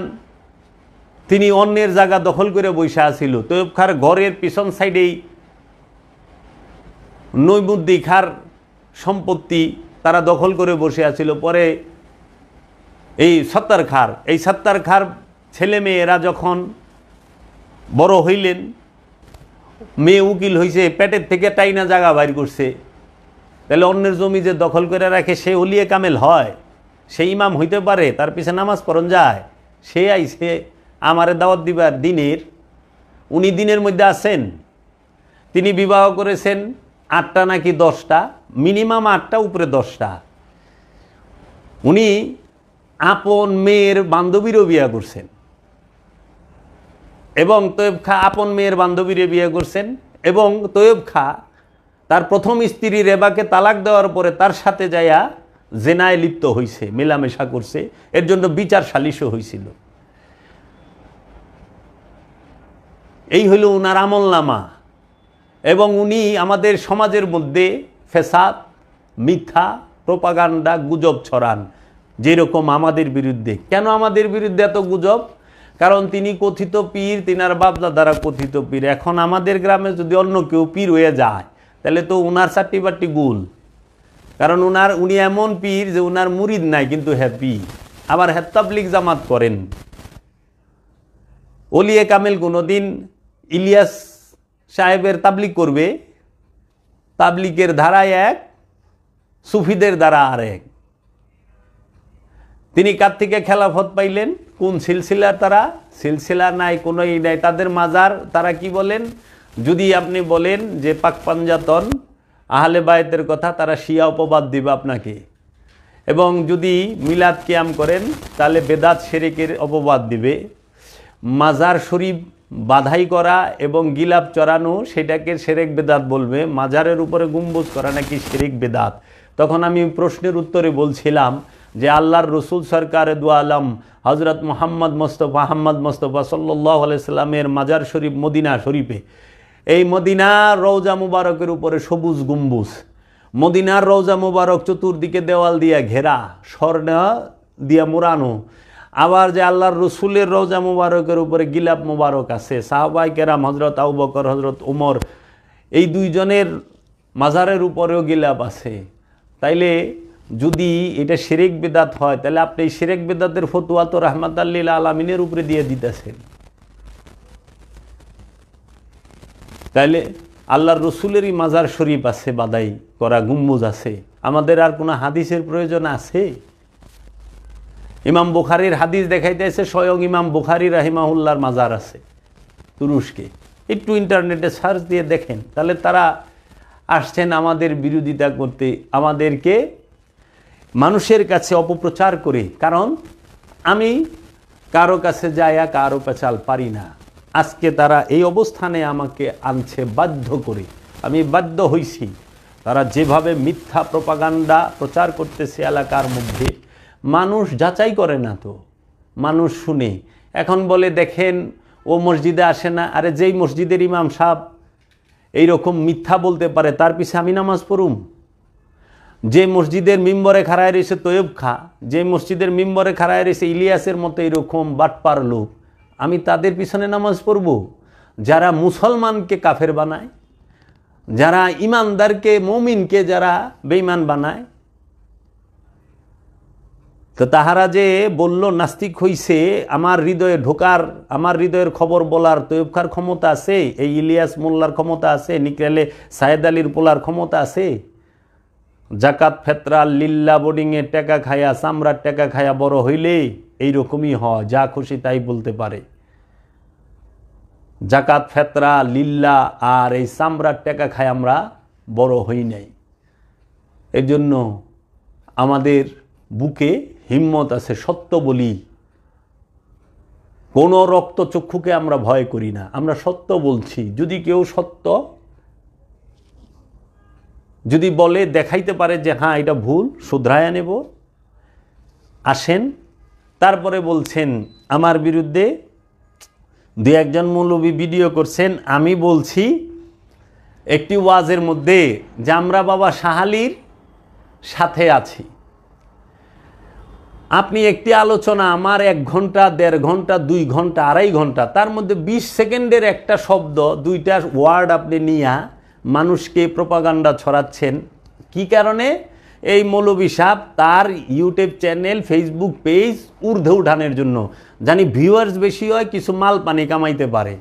S1: তিনি অন্যের জায়গা দখল করে বসে আছিল। তৈয়ব খার ঘরের পিছন সাইডেই নৈমুদ্দি খার সম্পত্তি তারা দখল করে বসে আছিল। পরে এই সত্তার খার ছেলে মেয়েরা যখন বড় হইলেন, মেয়ে উকিল হয়েছে, পেটের থেকে টাইনা জায়গা বাইর করছে, তাহলে অন্যের জমি যে দখল করে রাখে সে ওলিয়ে কামেল হয়? সে ইমাম হইতে পারে? তার পিছে নামাজ পড়ন যায়? সে আইছে আমারে দাওয়াত দিবার দিনের, উনি দিনের মধ্যে আছেন। তিনি বিবাহ করেছেন 8টা নাকি 10টা, মিনিমাম 8টা উপরে 10টা। উনি আপন মেয়ের বান্ধবীরও বিয়ে করছেন এবং তৈয়ব খা আপন মেয়ের বান্ধবীরে বিয়ে করছেন। এবং তৈয়ব খা তার প্রথম স্ত্রী রেবাকে তালাক দেওয়ার পরে তার সাথে যাইয়া জেনায় লিপ্ত হয়েছে, মেলামেশা করছে। এর জন্য বিচার সালিশও হয়েছিল। এই হইল উনার আমলনামা। এবং উনি আমাদের সমাজের মধ্যে ফেসাদ, মিথ্যা, প্রোপাগান্ডা, গুজব ছড়ান, যেরকম আমাদের বিরুদ্ধে। কেন আমাদের বিরুদ্ধে এত গুজব? কারণ তিনি কথিত পীর, তিনার বাপদাদারা কথিত পীর। এখন আমাদের গ্রামে যদি অন্য কেউ পীর হয়ে যায় তাহলে তো উনার চারটি বাট্টি গুল। কারণ উনি এমন পীর যে উনার মুরিদ নাই কিন্তু হ্যাপি। আবার তাবলীগ জামাত করেন। ওলিয়ে কামেল কোনোদিন ইলিয়াস সাহেবের তাবলীগ করবে? তাবলীগের ধারায় এক, সুফিদের দ্বারা আর এক। তিনি কার থেকে খেলাফত পাইলেন? কোন সিলসিলার? তারা সিলসিলা নাই, কোনোই নাই। তাদের মাজার তারা কি বলেন? যদি আপনি বলেন যে পাক পাঞ্জাতন আহলে বায়তের কথা, তারা শিয়া অপবাদ দিবে আপনাকে। এবং যদি মিলাদ কিয়াম করেন তাহলে বেদাত শিরকের অপবাদ দিবে। মাজার শরীফ বাধাই করা এবং গিলাপ চড়ানো সেটাকে শিরক বেদাত বলবে। মাজারের উপরে গম্বুজ করা নাকি শিরক বেদাত। তখন আমি প্রশ্নের উত্তরে বলছিলাম যে আল্লাহর রসুল সরকারে দু আলম হজরত মোহাম্মদ মোস্তফা সাল্লাল্লাহু আলাইহি সাল্লামের মাজার শরীফ মদিনা শরীফে, এই মদিনার রওজা মুবারকের উপরে সবুজ গম্বুজ, মদিনার রওজা মুবারক চতুর্দিকে দেওয়াল দিয়া ঘেরা, স্বর্ণ দিয়া মোড়ানো। আবার যে আল্লাহর রসুলের রওজা মুবারকের উপরে গিলাপ মুবারক আছে, সাহাবায়ে কেরাম হজরত আবু বকর, হজরত উমর, এই দুইজনের মাজারের উপরেও গিলাপ আছে। তাইলে যদি এটা শিরক বিদআত হয়, তাহলে আপনি এই শিরক বিদআতের ফতোয়া তো রাহমাতাল লিল আলামিনের উপরে দিয়ে দিতেছেন। তাইলে আল্লাহর রসুলেরই মাজার শরীফ আছে, বাদাই করা গুম্বুজ আছে, আমাদের আর কোনো হাদিসের প্রয়োজন আছে? ইমাম বুখারীর হাদিস দেখাইতেছে স্বয়ং ইমাম বুখারী রাহিমাহুল্লাহর মাজার আছে তুরস্কে। একটু ইন্টারনেটে সার্চ দিয়ে দেখেন। তাহলে তারা আসছেন আমাদের বিরোধিতা করতে, আমাদেরকে মানুষের কাছে অপপ্রচার করে। কারণ আমি কারো কাছে যাইয়া কারো পেছাল পারি না। আজকে তারা এই অবস্থানে আমাকে আনছে বাধ্য করে, আমি বাধ্য হইছি। তারা যেভাবে মিথ্যা প্রপাগান্ডা প্রচার করতেছে এলাকার মধ্যে, মানুষ যাচাই করে না, তো মানুষ শুনে এখন বলে দেখেন ও মসজিদে আসে না। আরে যেই মসজিদের ইমাম সাহেব এইরকম মিথ্যা বলতে পারে, তার পিছে আমি নামাজ পড়ুম? যে মসজিদের মিম্বরে খাড়ায় রয়েছে তৈয়ব খা, যে মসজিদের মিম্বরে খাড়ায় রয়েছে ইলিয়াসের মতো এরকম বাটপার লোক, আমি তাদের পিছনে নামাজ পড়ব? যারা মুসলমানকে কাফের বানায়, যারা ইমানদারকে মুমিনকে যারা বেঈমান বানায়, তো তাহারা যে বলল নাস্তিক হইছে, আমার হৃদয়ে ঢোকার, আমার হৃদয়ের খবর বলার তৈয়ব খার ক্ষমতা আছে, এই ইলিয়াস মোল্লার ক্ষমতা আছে, নিকরালে সায়েদ আলীর পোলার ক্ষমতা আছে? জাকাত ফেতরা লিল্লা বোর্ডিংয়ে টাকা খায়া, চামড়ার টাকা খায়া বড় হইলে এইরকমই হয়, যা খুশি তাই বলতে পারে। জাকাত ফেতরা লিল্লা আর এই চামড়ার টাকা খায় আমরা বড় হই নাই। এই জন্য আমাদের বুকে হিম্মত আছে, সত্য বলি। কোনো রক্তচক্ষুকে আমরা ভয় করি না, আমরা সত্য বলছি। যদি কেউ সত্য যদি বলে, দেখাইতে পারে যে হ্যাঁ এটা ভুল, শুধরায়া নেব, আসেন। তারপরে বলছেন আমার বিরুদ্ধে দু একজন মৌলবী ভিডিও করছেন, আমি বলছি একটি ওয়াজের মধ্যে যে আমরা বাবা শাহালির সাথে আছি। আপনি একটি আলোচনা আমার 1 ঘন্টা, 1.5 ঘন্টা, 2 ঘন্টা, 2.5 ঘন্টা, তার মধ্যে 20 সেকেন্ডের একটা শব্দ, 2টা ওয়ার্ড আপনি নিয়া মানুষকে প্রপাগান্ডা ছড়াচ্ছেন। কি কারণে? এই মৌলবী সাহেব তার ইউটিউব চ্যানেল, ফেসবুক পেজ ঊর্ধ্বে উঠানোর জন্য, জানি ভিউয়ার্স বেশি হয়, কিছু মাল পানি কামাইতে পারে।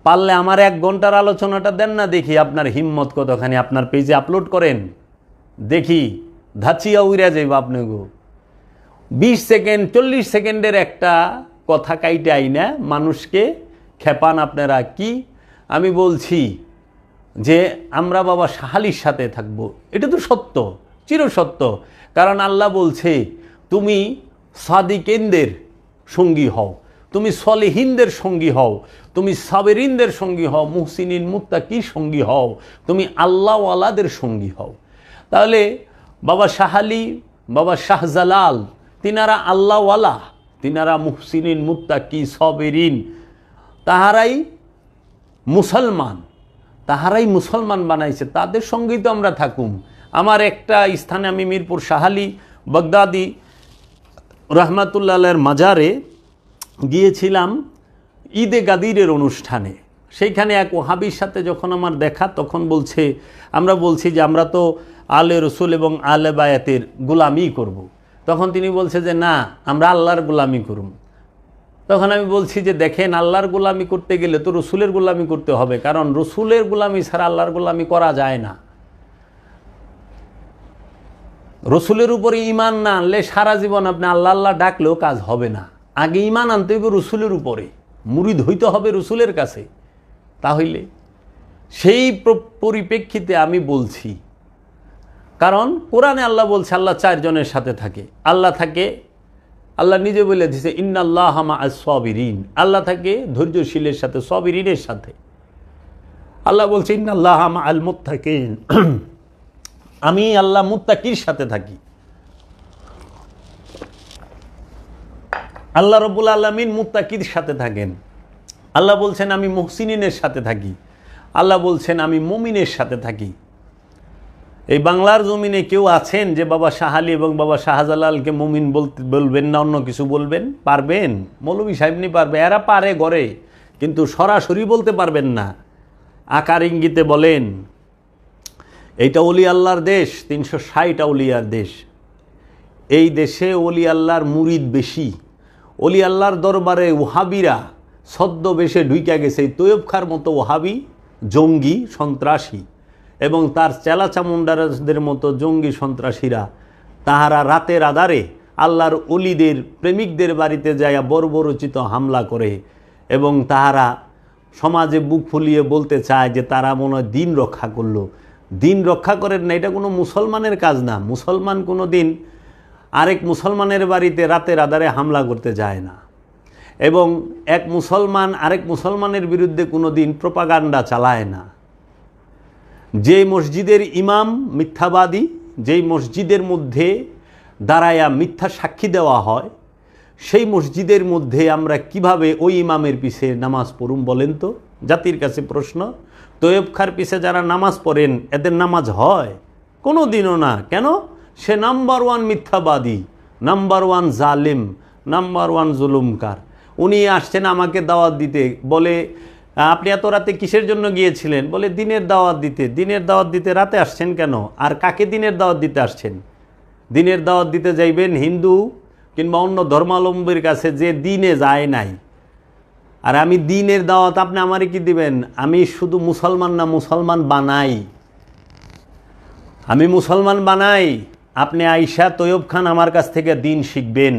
S1: পারলে আমার 1 ঘন্টার আলোচনাটা দেন না, দেখি আপনার হিম্মত কতখানি, আপনার পেজে আপলোড করেন, দেখি ধাচিয়া উইরা যাইব আপনাকে। 20 সেকেন্ড 40 সেকেন্ডের একটা কথা কাইটে আইনা মানুষকে খেপান আপনারা। কি আমি বলছি যে আমরা বাবা শাহালির সাথে থাকবো, এটা তো সত্য, চিরসত্য। কারণ আল্লাহ বলছে তুমি সাদিকিনদের সঙ্গী হও, তুমি সলিহিনদের সঙ্গী হও, তুমি সাবেরিনদের সঙ্গী হও, মুহসিনিন মুত্তাকির সঙ্গী হও, তুমি আল্লাহওয়ালাদের সঙ্গী হও। তাহলে বাবা শাহালি, বাবা শাহজালাল, তিনারা আল্লাহওয়ালা, তিনারা মুহসিনিন মুত্তাকি সাবেরিন, তাহারাই মুসলমান, তাহারাই মুসলমান বানাইছে, তাদের সঙ্গেই তো আমরা থাকুম। আমার একটা স্থানে আমি মিরপুর শাহালি বাগদাদি রহমাতুল্লাহের মাজারে গিয়েছিলাম ঈদে গাদিরের অনুষ্ঠানে। সেইখানে এক ওহাবির সাথে যখন আমার দেখা, তখন বলছে, আমরা বলছি যে আমরা তো আলে রসুল এবং আলে বায়াতের গোলামি করব। তখন তিনি বলছে যে না, আমরা আল্লাহর গোলামি করব। তখন আমি বলছি যে দেখেন, আল্লাহর গোলামি করতে গেলে তো রসুলের গোলামি করতে হবে, কারণ রসুলের গোলামি ছাড়া আল্লাহর গোলামি করা যায় না। রসুলের উপরে ঈমান না আনলে সারা জীবন আপনি আল্লাহ আল্লাহ ডাকলেও কাজ হবে না। আগে ঈমান আনতে হবে রসুলের উপরে, মুরিদ হইতে হবে রসুলের কাছে। তাহলে সেই পরিপ্রেক্ষিতে আমি বলছি, কারণ কোরআনে আল্লাহ বলছে আল্লাহ 4 জনের সাথে থাকে। আল্লাহ থাকে, আল্লাহ নিজে বলে দিয়েছে ইন্নাল্লাহা মা'আস সাবিরিন, আল্লাহ থাকে ধৈর্যশীলের সাথে, সাবিরিনের সাথে। আল্লাহ বলছে ইন্নাল্লাহা মা'আল মুত্তাকিন, আমি আল্লাহ মুত্তাকির সাথে থাকি। আল্লাহ রাব্বুল আলামিন মুত্তাকির সাথে থাকেন। আল্লাহ বলছেন আমি মুহসিনিনের সাথে থাকি। আল্লাহ বলছেন আমি মুমিনের সাথে থাকি। এই বাংলার জমিনে কেউ আছেন যে বাবা শাহালি এবং বাবা শাহজালালকে মুমিন বলবেন না, অন্য কিছু বলবেন? পারবেন? মৌলভী সাহেব নি পারবে, এরা পারে গড়ে, কিন্তু সরাসরি বলতে পারবেন না। আকার ইঙ্গিতে বলেন এইটা ওলি আল্লাহর দেশ, 360 আউলিয়ার দেশ। এই দেশে ওলি আল্লাহর মুরিদ বেশি। ওলি আল্লাহর দরবারে ওহাবিরা ছদ্মবেশে ঢুইকা গেছে। এই তৈয়ব খার মতো ওহাবি জঙ্গি সন্ত্রাসী এবং তার চেলা চামুন্ডারদের মতো জঙ্গি সন্ত্রাসীরা তাহারা রাতের আধারে আল্লাহর অলিদের প্রেমিকদের বাড়িতে যাইয়া বর্বরচিত হামলা করে এবং তাহারা সমাজে বুক ফুলিয়ে বলতে চায় যে তারা মনে হয় দিন রক্ষা করলো। দিন রক্ষা করেন না, এটা কোনো মুসলমানের কাজ না। মুসলমান কোনো দিন আরেক মুসলমানের বাড়িতে রাতের আধারে হামলা করতে যায় না এবং এক মুসলমান আরেক মুসলমানের বিরুদ্ধে কোনো দিন প্রোপাগান্ডা চালায় না। যে মসজিদের ইমাম মিথ্যাবাদী, যেই মসজিদের মধ্যে দাঁড়ায়া মিথ্যা সাক্ষী দেওয়া হয়, সেই মসজিদের মধ্যে আমরা কিভাবে ওই ইমামের পিছে নামাজ পড়ুম বলেন তো? জাতির কাছে প্রশ্ন। তৈয়ব খার পিছে যারা নামাজ পড়েন এদের নামাজ হয়? কোনো দিনও না। কেন? সে নাম্বার 1 মিথ্যাবাদী, নাম্বার 1 জালিম, নাম্বার 1 জুলুমকার। উনি আসছেন আমাকে দাওয়াত দিতে, বলে আপনি এত রাতে কিসের জন্য গিয়েছিলেন? বলে দিনের দাওয়াত দিতে। দিনের দাওয়াত দিতে রাতে আসছেন কেন? আর কাকে দিনের দাওয়াত দিতে আসছেন? দিনের দাওয়াত দিতে যাইবেন হিন্দু কিংবা অন্য ধর্মাবলম্বীর কাছে যে দিনে যায় নাই। আর আমি দিনের দাওয়াত আপনি আমারে কি দিবেন? আমি শুধু মুসলমান না, মুসলমান বানাই। আমি মুসলমান বানাই। আপনি আইসা তৈয়ব খান আমার কাছ থেকে দিন শিখবেন।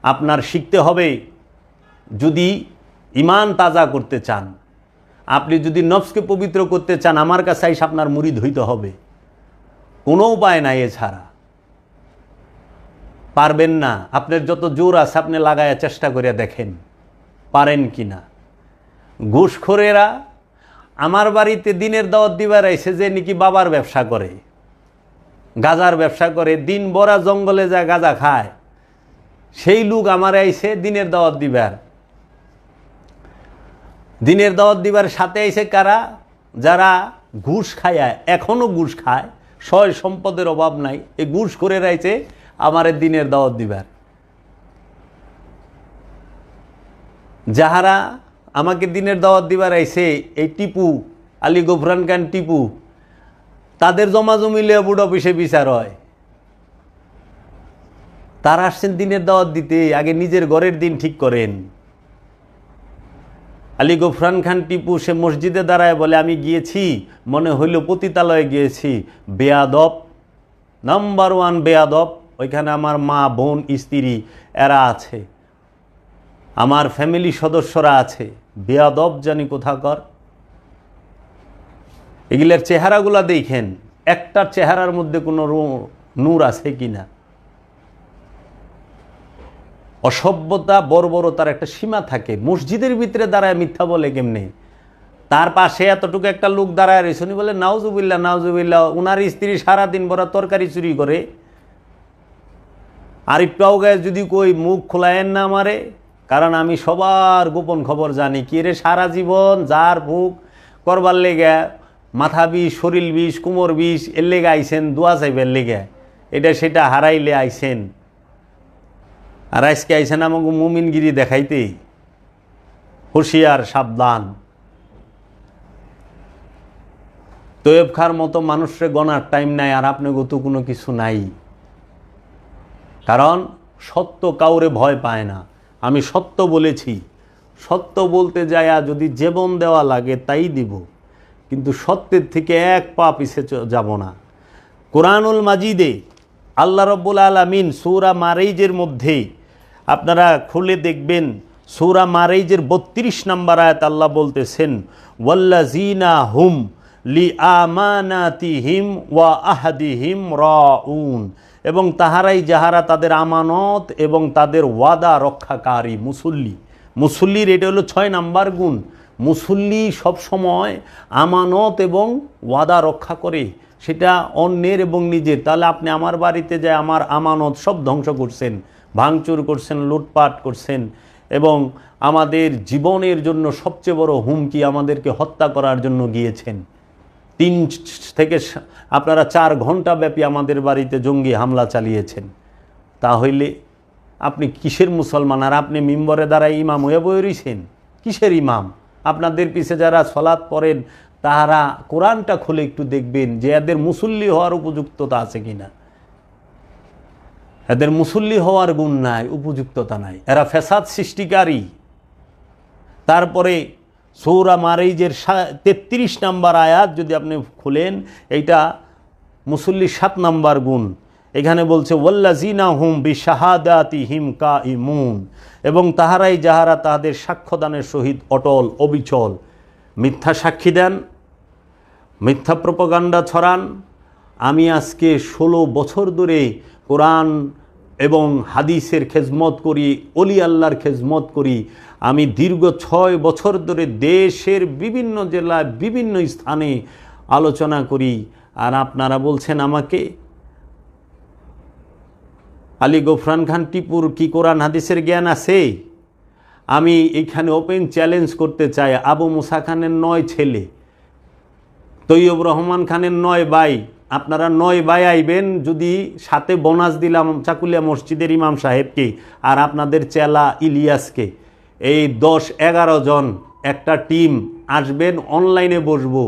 S1: আপনার শিখতে হবে যদি ইমান তাজা করতে চান, আপনি যদি নফসকে পবিত্র করতে চান, আমার কাছে আইসা আপনার মুরিদ হইতে হবে। কোনো উপায় নাই এছাড়া। পারবেন না। আপনার যত জোর আছে আপনি লাগায়া চেষ্টা করে দেখেন পারেন কি না। ঘুষখোরেরা আমার বাড়িতে দিনের দাওয়াত দিবার আইসে যে নাকি বাবার ব্যবসা করে, গাজার ব্যবসা করে, দিন বড়া জঙ্গলে যায় গাজা খায়, সেই লোক আমার আইসে দিনের দাওয়াত দিবার। দিনের দাওয়াত দিবার সাথে আইসে কারা? যারা ঘুষ খায়, এখনও ঘুষ খায়, সয় সম্পদের অভাব নাই, এই ঘুষ করে রাইছে আমার দিনের দাওয়াত দিবার। যাহারা আমাকে দিনের দাওয়াত দিবার আইছে, এই টিপু, আলী গফরান খান টিপু, তাদের জমা জমিলে বুড়ো অফিসে বিচার হয়। তারা আসছেন দিনের দাওয়াত দিতে, আগে নিজের ঘরের দিন ঠিক করেন। আলী গফরান খান টিপু সে মসজিদে দাঁড়ায় বলে আমি গিয়েছি, মনে হইল পতিতালয়ে গিয়েছি। বেয়াদব, নাম্বার 1 বেয়াদব। ওইখানে আমার মা, বোন, স্ত্রী এরা আছে, আমার ফ্যামিলি সদস্যরা আছে। বেয়াদব জানি কোথাকার। এগুলার চেহারাগুলা দেখেন, একটা চেহারার মধ্যে কোনো নূর আছে কিনা। অসভ্যতা, বর্বরতার একটা সীমা থাকে। মসজিদের ভিতরে দাঁড়ায় মিথ্যা বলে কেমনে? তার পাশে এতটুকু একটা লোক দাঁড়ায় রয়েছে, উনি বলে নাউজুবিল্লাহ নাউজুবিল্লাহ। ওনার স্ত্রী সারাদিন ভরা তরকারি চুরি করে। আর একটু গায়ে যদি কই মুখ খোলায়েন না আমারে, কারণ আমি সবার গোপন খবর জানি। কি রে, সারা জীবন যার ভুক করবার লেগে, মাথা বিষ, শরীর বিষ, কোমর বিষ, এর লেগে আইসেন দোয়া চাইবের লেগে, এটা সেটা হারাইলে আইসেন। আর আজকে আইসেন আমাকে মুমিনগিরি দেখাইতে। হুঁশিয়ার, সাবধান। তৈয়ব খার মতো মানুষরে গনার টাইম নাই, আর আপনাকে তো কোনো কিছু নাই। কারণ সত্য কাউরে ভয় পায় না। আমি সত্য বলেছি, সত্য বলতে যায়া যদি জীবন দেওয়া লাগে তাই দিব, কিন্তু সত্যের থেকে এক পা পিছে যাব না। কোরআনুল মাজিদে আল্লাহ রব্বুল আলামিন সূরা মারিজের মধ্যে আপনারা খুলে দেখবেন, সূরা মারিজের 32 নম্বর আয়াত আল্লাহ বলতেছেন, ওয়াল্লাযীনা হুম লিআমানাতিহিম ওয়া আহদিহিম রাউন, এবং তাহারাই যাহারা তাদের আমানত এবং তাদের ওয়াদা রক্ষাকারী। মুসল্লির এটা হলো 6 নম্বর গুণ। মুসল্লি সবসময় আমানত এবং ওয়াদা রক্ষা করে, সেটা অন্যের এবং নিজের। তাহলে আপনি আমার বাড়িতে যায় আমার আমানত সব ধ্বংস করছেন, ভাঙচুর করছেন, লুটপাট করছেন, এবং আমাদের জীবনের জন্য সবচেয়ে বড় হুমকি, আমাদেরকে হত্যা করার জন্য গিয়েছেন। 3 থেকে আপনারা 4 ঘন্টা ব্যাপী আমাদের বাড়িতে জঙ্গি হামলা চালিয়েছেন। তাহলে আপনি কিসের মুসলমান? আর আপনি মিম্বরে দ্বারা ইমাম হয়ে বয়ে রয়েছেন। কিসের ইমাম? আপনাদের পিছে যারা সালাত পড়েন তাহারা কোরআনটা খুলে একটু দেখবেন যে এদের মুসল্লি হওয়ার উপযুক্ততা আছে কিনা। এদের মুসল্লি হওয়ার গুণ নাই, উপযুক্ততা নাই, এরা ফ্যাসাদ সৃষ্টিকারী। তারপরে সূরা মারিজের 33 নম্বর আয়াত যদি আপনি খুলেন, এইটা মুসল্লি 7 নম্বর গুণ। এখানে বলছে ওয়াল্লাযিনা হুম বিশাহাদাতিহিম কাইমুন, এবং তাহারাই যাহারা তাহাদের সাক্ষ্যদানের সহিত অটল অবিচল। মিথ্যা সাক্ষী দেন, মিথ্যা প্রপাগান্ডা ছড়ান। আমি আজকে 16 বছর ধরে কোরআন এবং হাদিসের খেজমত করি, অলি আল্লাহর খেজমত করি। আমি দীর্ঘ 6 বছর ধরে দেশের বিভিন্ন জেলায় বিভিন্ন স্থানে আলোচনা করি, আর আপনারা বলছেন আমাকে আলী গফরান খান টিপুর কি কোরআন হাদিসের জ্ঞান আছে? আমি এখানে ওপেন চ্যালেঞ্জ করতে চাই, আবু মুসা খানের 9 ছেলে, তৈয়ব রহমান খানের 9 ভাই, আপনারা 9 ভাই আইবেন, যদি সাথে বোনাস দিলাম চাকুলিয়া মসজিদের ইমাম সাহেবকে আর আপনাদের চেলা ইলিয়াসকে, এই 10-11 জন একটা টিম আসবেন, অনলাইনে বসবো,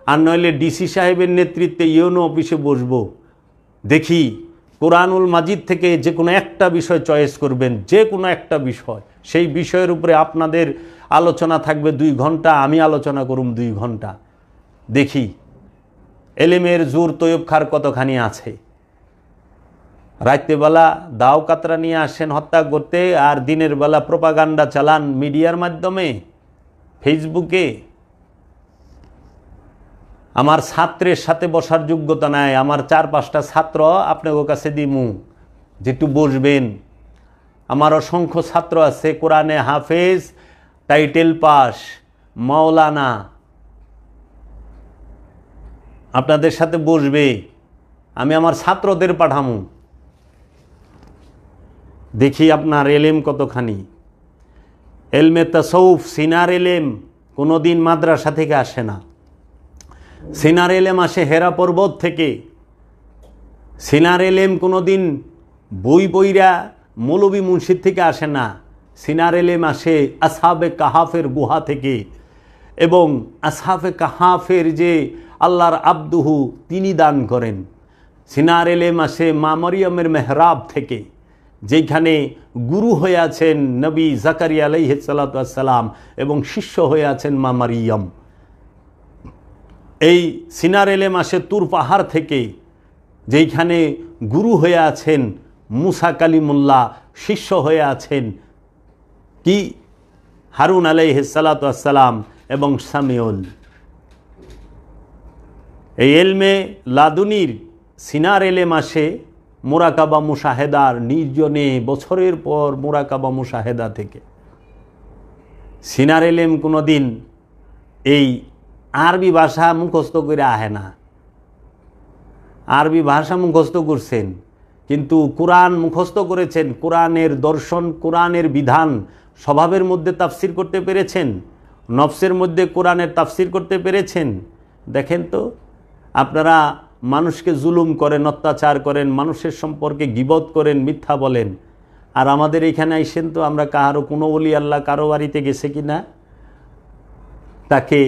S1: আর নইলে ডিসি সাহেবের নেতৃত্বে ইউনো অফিসে বসবো। দেখি কোরআনুল মাজিদ থেকে যে কোনো একটা বিষয় চয়েস করবেন, যে কোনো একটা বিষয়, সেই বিষয়ের উপরে আপনাদের আলোচনা থাকবে 2 ঘন্টা, আমি আলোচনা করুম 2 ঘন্টা। দেখি এলেমের জোর তৈয়ব খার কতখানি আছে। রাত্রেবেলা দাও কাতরা নিয়ে আসেন হত্যা করতে, আর দিনের বেলা প্রপাগান্ডা চালান মিডিয়ার মাধ্যমে, ফেসবুকে। আমার ছাত্রের সাথে বসার যোগ্যতা নাই, আমার 4-5টা ছাত্র আপনাদের কাছে দিমু, যেটু বসবেন। আমার অসংখ্য ছাত্র আছে, কোরআনে হাফেজ, টাইটেল পাস, মাওলানা, আপনাদের সাথে বসবে। আমি আমার ছাত্রদের পাঠামু, দেখি আপনার এলেম কতখানি। এলমে তাসাউফ, সিনার এলেম কোনোদিন মাদ্রাসা থেকে আসে না। সিনার এলেম আসে হেরা পর্বত থেকে। সিনার এলেম কোনোদিন বই বইরা মৌলবী মুন্সিদ থেকে আসে না। সিনার এলেম আসে আসহাবে কাহাফের গুহা থেকে, এবং আসহাবে কাহাফের যে আল্লাহর আব্দুহু তিনি দান করেন। সিনার এলেম আসে মা মরিয়মের মেহরাব থেকে, যেখানে গুরু হয়ে আছেন নবী জাকারিয়া আলাইহিস সালাতু ওয়াস সালাম, এবং শিষ্য হয়ে আছেন মা মারিয়ম। এই সিনার এলেম আসে তুর পাহাড় থেকে, যেখানে গুরু হয়ে আছেন মুসা কালিমুল্লাহ, শিষ্য হয়ে আছেন কি হারুন আলাইহিস সালাতু ওয়াস সালাম এবং সামিউল। এই এলমে লাদুনির সিনার এলেম আসে মুরাকাবা মুশাহেদার, নির্জনে বছরের পর মুরাকাবা মুশাহেদা থেকে। সিনার এলেম কোনো দিন এই আরবি ভাষা মুখস্থ করে আহে না। আরবি ভাষা মুখস্থ করছেন, কিন্তু কোরআন মুখস্থ করেছেন, কোরআনের দর্শন, কোরআনের বিধান স্বভাবের মধ্যে তাফসির করতে পেরেছেন, নফসের মধ্যে কোরআনের তাফসির করতে পেরেছেন। দেখেন তো, আপনারা মানুষকে জুলুম করেন, অত্যাচার করেন, মানুষের সম্পর্কে গীবত করেন, মিথ্যা বলেন, আর আমাদের এখানে আইসেন তো আমরা কাহারও কোনো ওলি আল্লাহ কারো বাড়িতে গেছে কি না তাকে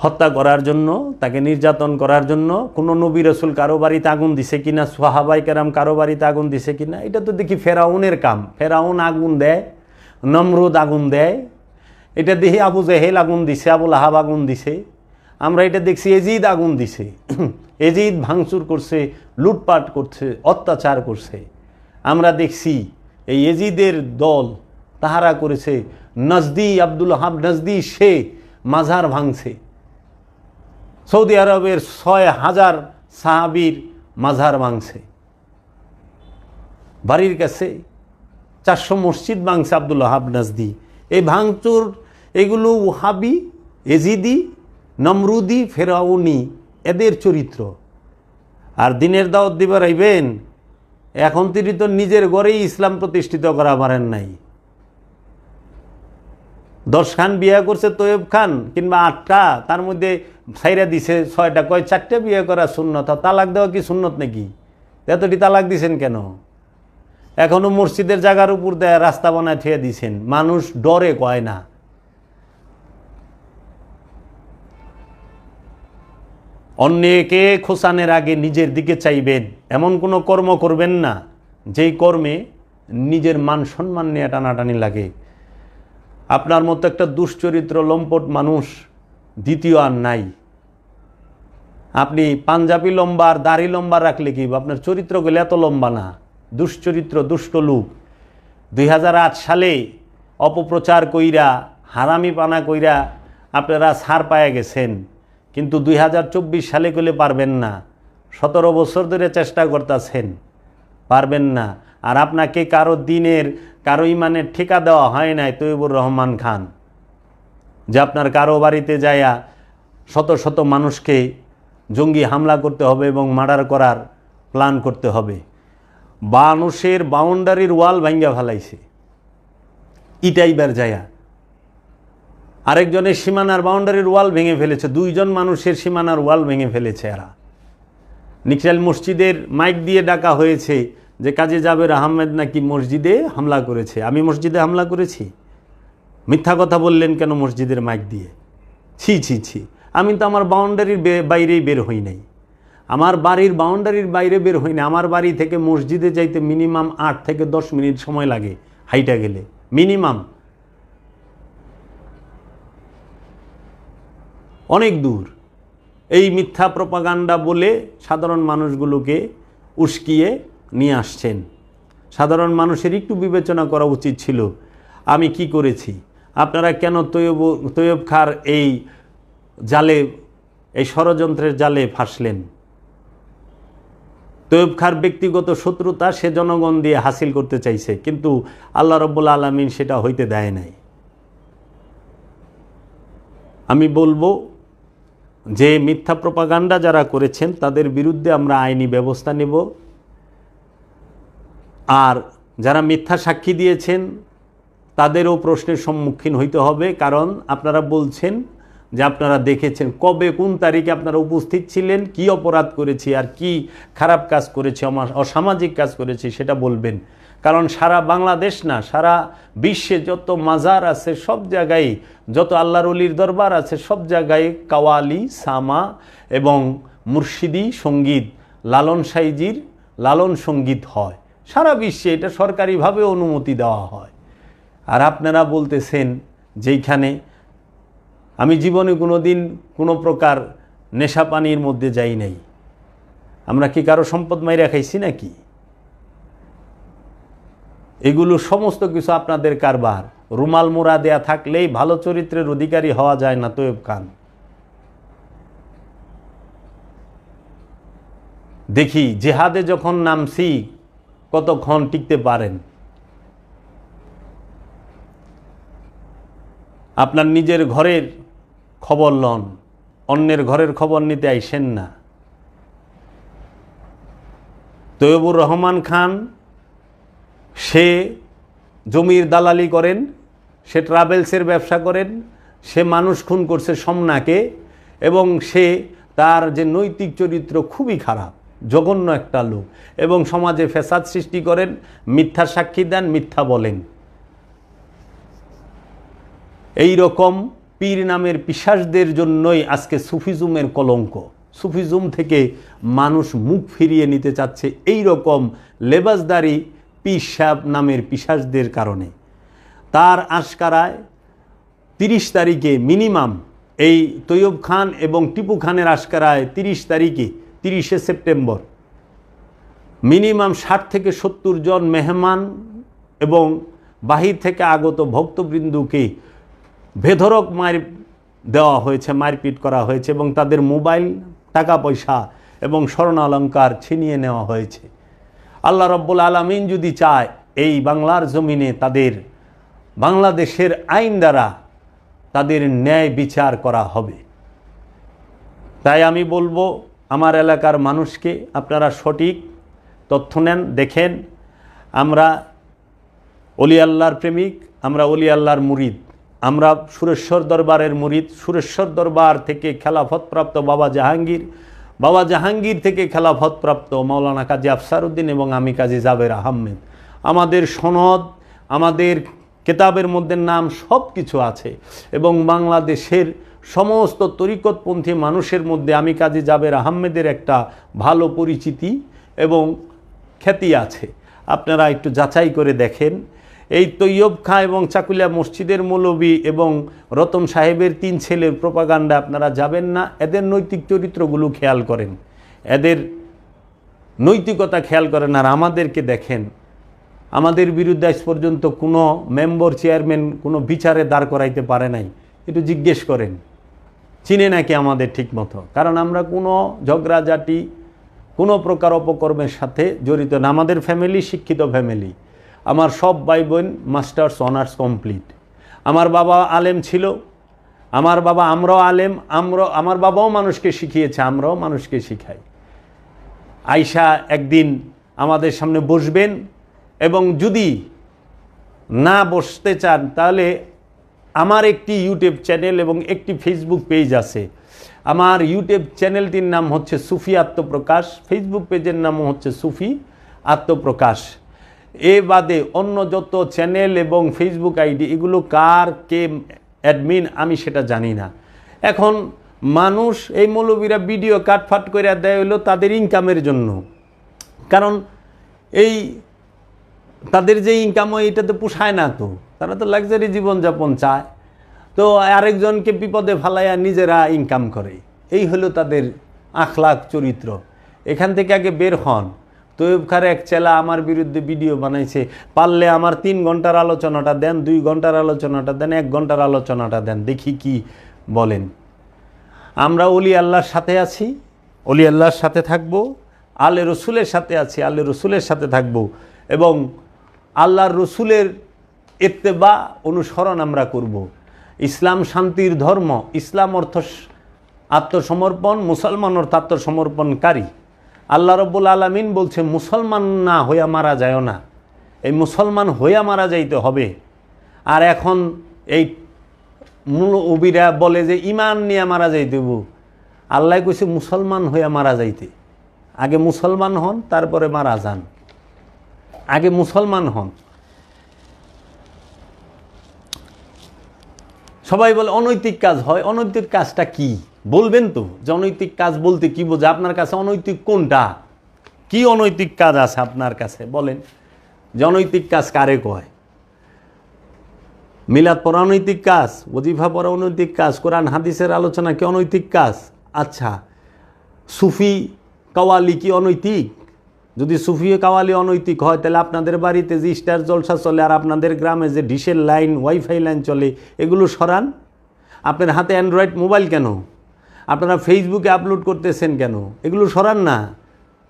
S1: হত্যা করার জন্য, তাকে নির্যাতন করার জন্য, কোনো নবী রাসূল কারো বাড়িতে আগুন দিছে কিনা, সাহাবায়ে কেরাম কারো বাড়িতে আগুন দিছে কিনা? এটা তো দেখি ফেরাউনের কাম। ফেরাউন আগুন দেয়, নমরুদ আগুন দেয়, এটা দেখি আবু জেহেল আগুন দিছে, আবুল আহাব আগুন দিছে। আমরা এটা দেখছি এজিদ আগুন দিছে, এজিদ ভাঙচুর করছে, লুটপাট করছে, অত্যাচার করছে। আমরা দেখছি এই এজিদের দল তাহারা করেছে, নজদি আব্দুল হাব নজদি সে মাজার ভাঙছে। সৌদি আরবের 6000 সাহাবীর মাজার ভাঙছে। বাড়ির কাছে 400 মসজিদ ভাঙছে আব্দুল হাব নজদি। এই ভাঙচুর এগুলো ওহাবি, এজিদি, নমরুদি, ফেরাউনি এদের চরিত্র। আর দিনের দাওয়াত দিবার আইবেন, এখন তিনি তো নিজের ঘরেই ইসলাম প্রতিষ্ঠিত করা পারেন নাই। 10 খান বিয়ে করছে তৈয়ব খান, কিংবা 8টা, তার মধ্যে ছাইরা দিছে 6টা, কয় 4টে বিয়ে করা সুন্নত। তালাক দেওয়া কি সুন্নত নাকি? এতটি তালাক দিছেন কেন? এখনো মসজিদের জায়গার উপর দেয় রাস্তা বানায় থুয়ে দিছেন, মানুষ ডরে কয় না। অন্যকে খোসানের আগে নিজের দিকে চাইবেন, এমন কোনো কর্ম করবেন না যেই কর্মে নিজের মান সম্মান নিয়ে টানাটানি লাগে। আপনার মতো একটা দুশ্চরিত্র লম্পট মানুষ দ্বিতীয় আর নাই। আপনি পাঞ্জাবি লম্বা আর দাড়ি লম্বা রাখলে কি আপনার চরিত্রগুলো এত লম্বা না? দুশ্চরিত্র, দুষ্ট লোক। 2008 সালে অপপ্রচার কইরা, হারামি পানা কইরা আপনারা ছাড় পায়ে গেছেন, কিন্তু 2024 সালে করলে পারবেন না। 17 বছর ধরে চেষ্টা করতেছেন, পারবেন না। আর আপনাকে কারো দিনের, কারো ইমানের ঠিকা দেওয়া হয় নাই তৈয়বুর রহমান খান, যে আপনার কারো বাড়িতে যায়া শত শত মানুষকে জঙ্গি হামলা করতে হবে এবং মার্ডার করার প্ল্যান করতে হবে। মানুষের বাউন্ডারির ওয়াল ভাঙ্গা ফেলাইছে ইটাইবার যায়া, আরেকজনের সীমানার বাউন্ডারির ওয়াল ভেঙে ফেলেছে, 2 জন মানুষের সীমানার ওয়াল ভেঙে ফেলেছে এরা। নিকশাল মসজিদের মাইক দিয়ে ডাকা হয়েছে যে কাজী জাবের আহমেদ নাকি মসজিদে হামলা করেছে। আমি মসজিদে হামলা করেছি? মিথ্যা কথা বললেন কেন মসজিদের মাইক দিয়ে? ছি ছি ছি, আমি তো আমার বাউন্ডারির বাইরেই বের হই নাই, আমার বাড়ির বাউন্ডারির বাইরে বের হই না। আমার বাড়ি থেকে মসজিদে যাইতে মিনিমাম 8 থেকে 10 মিনিট সময় লাগে হাইটা গেলে, মিনিমাম, অনেক দূর। এই মিথ্যা প্রপাগান্ডা বলে সাধারণ মানুষগুলোকে উস্কিয়ে নিয়ে আসছেন। সাধারণ মানুষের একটু বিবেচনা করা উচিত ছিল আমি কি করেছি। আপনারা কেন তৈয়ব খার এই জালে, এই ষড়যন্ত্রের জালে ফাঁসলেন? তৈয়ব খার ব্যক্তিগত শত্রুতা সে জনগণ দিয়ে হাসিল করতে চাইছে, কিন্তু আল্লাহ রাব্বুল আলামিন সেটা হইতে দেয় নাই। আমি বলবো যে মিথ্যা প্রপাগান্ডা যারা করেছেন তাদের বিরুদ্ধে আমরা আইনি ব্যবস্থা নেব, আর যারা মিথ্যা সাক্ষী দিয়েছেন তাদেরও প্রশ্নের সম্মুখীন হইতে হবে। কারণ আপনারা বলছেন যে আপনারা দেখেছেন, কবে কোন তারিখে আপনারা উপস্থিত ছিলেন, কি অপরাধ করেছি আর কি খারাপ কাজ করেছি, অসামাজিক কাজ করেছি সেটা বলবেন। কারণ সারা বাংলাদেশ না, সারা বিশ্বে যত মাজার আছে সব জায়গায়, যত আল্লাহর ওলির দরবার আছে সব জায়গায় কাওয়ালি, সামা এবং মুর্শিদি সঙ্গীত, লালন সাইজির লালন সঙ্গীত হয় সারা বিশ্বে, এটা সরকারিভাবে অনুমতি দেওয়া হয়। আর আপনারা বলতেছেন যেইখানে, আমি জীবনে কোনো দিন কোনো প্রকার নেশা পানির মধ্যে যাই নাই। আমরা কি কারো সম্পদ মাইরা খাইছি নাকি? এগুলো সমস্ত কিছু আপনাদের কারবার। রুমাল মোড়া দেয়া থাকলেই ভালো চরিত্রের অধিকারী হওয়া যায় না তৈয়ব খান। দেখি জেহাদে যখন নামছি কতক্ষণ টিকতে পারেন। আপনার নিজের ঘরের খবর লন, অন্যের ঘরের খবর নিতে আইসেন না। তৈয়বুর রহমান খান সে জমির দালালি করেন, সে ট্রাভেলসের ব্যবসা করেন, সে মানুষ খুন করছে সমনাকে, এবং সে তার যে নৈতিক চরিত্র খুবই খারাপ, জঘন্য একটা লোক, এবং সমাজে ফ্যাসাদ সৃষ্টি করেন, মিথ্যা সাক্ষী দেন, মিথ্যা বলেন। এই রকম পীর নামের পিশাচদের জন্যই আজকে সুফিজমের কলঙ্ক। সুফিজম থেকে মানুষ মুখ ফিরিয়ে নিতে চাচ্ছে এই রকম লেবাসদারি পীর সাহেব নামের পিশাচদের কারণে। তার আশকারায় 30 তারিখে মিনিমাম এই তৈয়ব খান এবং টিপু খানের আশকারায় 30 তারিখে, 30শে সেপ্টেম্বর মিনিমাম 60 থেকে 70 জন মেহমান এবং বাহির থেকে আগত ভক্তবৃন্দকে বেধড়ক মার দেওয়া হয়েছে, মারপিট করা হয়েছে, এবং তাদের মোবাইল, টাকা পয়সা এবং স্বর্ণ অলঙ্কার ছিনিয়ে নেওয়া হয়েছে। আল্লাহ রাব্বুল আলামিন যদি চায় এই বাংলার জমিনে তাদের, বাংলাদেশের আইন দ্বারা তাদের ন্যায় বিচার করা হবে। তাই আমি বলবো আমার এলাকার মানুষকে, আপনারা সঠিক তথ্য নেন, দেখেন আমরা অলি আল্লাহর প্রেমিক, আমরা অলি আল্লাহর মুরিদ, আমরা সুরেশ্বর দরবারের মুরিদ। সুরেশ্বর দরবার থেকে খেলাফতপ্রাপ্ত বাবা জাহাঙ্গীর, বাবা জাহাঙ্গীর থেকে খেলাফতপ্রাপ্ত মাওলানা কাজী আফসার উদ্দিন এবং আমি কাজী জাবের আহমেদ। আমাদের সনদ, আমাদের কেতাবের মধ্যে নাম সব কিছু আছে। এবং বাংলাদেশের সমস্ত তরিকতপন্থী মানুষের মধ্যে আমি কাজী জাবের আহমেদের একটা ভালো পরিচিতি এবং খ্যাতি আছে। আপনারা একটু যাচাই করে দেখেন। এই তৈয়ব খাঁ এবং চাকুলিয়া মসজিদের মৌলবী এবং রতন সাহেবের 3 ছেলের প্রোপাগান্ডা আপনারা যাবেন না। এদের নৈতিক চরিত্রগুলো খেয়াল করেন, এদের নৈতিকতা খেয়াল করেন। আর আমাদেরকে দেখেন, আমাদের বিরুদ্ধে আজ পর্যন্ত কোনো মেম্বার চেয়ারম্যান কোনো বিচারে দাঁড় করাইতে পারে নাই। একটু জিজ্ঞেস করেন, চিনে নাকি আমাদের ঠিক মতো? কারণ আমরা কোনো ঝগড়াঝাটি, কোনো প্রকার অপকর্মের সাথে জড়িত না। আমাদের ফ্যামিলি শিক্ষিত ফ্যামিলি, আমার সব ভাই বোন মাস্টার্স অনার্স কমপ্লিট। আমার বাবা আলেম ছিল, আমরাও আলেম, আমার বাবাও মানুষকে শিখিয়েছে, আমরাও মানুষকে শিখাই। আয়শা একদিন আমাদের সামনে বসবেন, এবং যদি না বসতে চান তাহলে আমার একটি ইউটিউব চ্যানেল এবং একটি ফেসবুক পেজ আছে। আমার ইউটিউব চ্যানেলটির নাম হচ্ছে সুফি আত্মপ্রকাশ, ফেসবুক পেজের নাম হচ্ছে সুফি আত্মপ্রকাশ। এ বাদে অন্য যত চ্যানেল এবং ফেসবুক আইডি, এগুলো কার কে অ্যাডমিন আমি সেটা জানি না। এখন মানুষ, এই মৌলবীরা ভিডিও কাটফাট করে দেয় হলো তাদের ইনকামের জন্য। কারণ এই তাদের যে ইনকাম হয় এটাতে পোষায় না, তো তারা তো লাক্সারি জীবনযাপন চায়, তো আরেকজনকে বিপদে ফালাইয়া নিজেরা ইনকাম করে। এই হলো তাদের আখলাক চরিত্র। এখান থেকে আগে বের হন। তৈয়ব খার এক চেলা আমার বিরুদ্ধে ভিডিও বানাইছে, পারলে আমার 3 ঘন্টার আলোচনাটা দেন, 2 ঘন্টার আলোচনাটা দেন, 1 ঘন্টার আলোচনাটা দেন, দেখি কি বলেন। আমরা অলি আল্লাহর সাথে আছি, অলি আল্লাহর সাথে থাকবো, আলে রসুলের সাথে আছি, আলে রসুলের সাথে থাকবো, এবং আল্লাহর রসুলের ইত্তেবা অনুসরণ আমরা করব। ইসলাম শান্তির ধর্ম, ইসলাম অর্থ আত্মসমর্পণ, মুসলমান অর্থ আত্মসমর্পণকারী। আল্লাহ রব্বুল আলামিন বলছে মুসলমান না হইয়া মারা যায় না, এই মুসলমান হইয়া মারা যাইতে হবে। আর এখন এই মুলবিরা বলে যে ইমান নিয়ে মারা যাইতে, আল্লাহ কইছে মুসলমান হইয়া মারা যাইতে। আগে মুসলমান হন, তারপরে মারা যান। আগে মুসলমান হন। সবাই বলে অনৈতিক কাজ হয়, অনৈতিক কাজটা কি বলবেন তো? যে অনৈতিক কাজ বলতে কি বোঝে? আপনার কাছে অনৈতিক কোনটা? কি অনৈতিক কাজ আছে আপনার কাছে বলেন? যে অনৈতিক কাজ কারে কয়? মিলাদ পড়া অনৈতিক কাজ, ওজিফা পড়া অনৈতিক কাজ, কোরআন হাদিসের আলোচনা কি অনৈতিক কাজ? আচ্ছা, সুফি কাওয়ালি কি অনৈতিক? যদি সুফি কাওয়ালি অনৈতিক হয়, তাহলে আপনাদের বাড়িতে যে স্টার জলসা চলে আর আপনাদের গ্রামে যে ডিশের লাইন, ওয়াইফাই লাইন চলে, এগুলো সরান। আপনার হাতে অ্যান্ড্রয়েড মোবাইল কেন? আপনারা ফেসবুকে আপলোড করতেছেন কেন? এগুলো সরান না।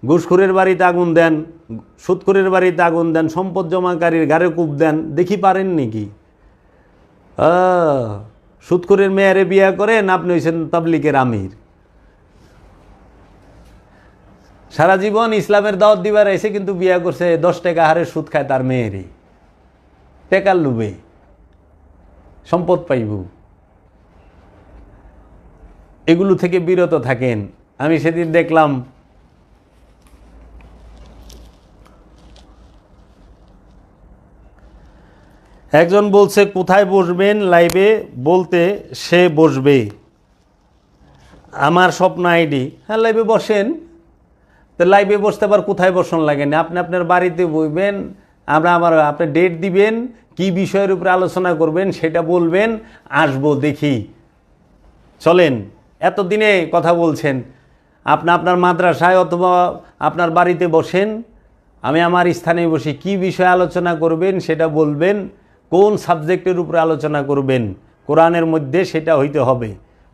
S1: ঘুষখোরের বাড়িতে আগুন দেন, সুদখোরের বাড়িতে আগুন দেন, সম্পদ জমাকারীর গাড়ে কূপ দেন, দেখি পারেন নাকি? সুদখোরের মেয়ারে বিয়া করেন, আপনি হয়েছেন তাবলিগের আমির। সারা জীবন ইসলামের দাওয়াত দিবার এসে কিন্তু বিয়া করছে, 10 টাকা হারে সুদ খায় তার মেয়েরই, টেকার লুবে সম্পদ পাইব। এগুলো থেকে বিরত থাকেন। আমি সেদিন দেখলাম একজন বলছে কোথায় বসবেন লাইভে, বলতে সে বসবে। আমার স্বপ্ন আইডি। হ্যাঁ, লাইভে বসেন। তো লাইভে বসতে আবার কোথায় বসন লাগে না, আপনি আপনার বাড়িতে বসবেন। আপনি ডেট দিবেন, কি বিষয়ের উপরে আলোচনা করবেন সেটা বলবেন, আসবো দেখি। চলেন, এতদিনে কথা বলছেন, আপনার মাদ্রাসায় অথবা আপনার বাড়িতে বসেন, আমি আমার স্থানে বসি। কি বিষয়ে আলোচনা করবেন সেটা বলবেন, কোন সাবজেক্টের উপরে আলোচনা করবেন, কোরআনের মধ্যে সেটা হইতে হবে,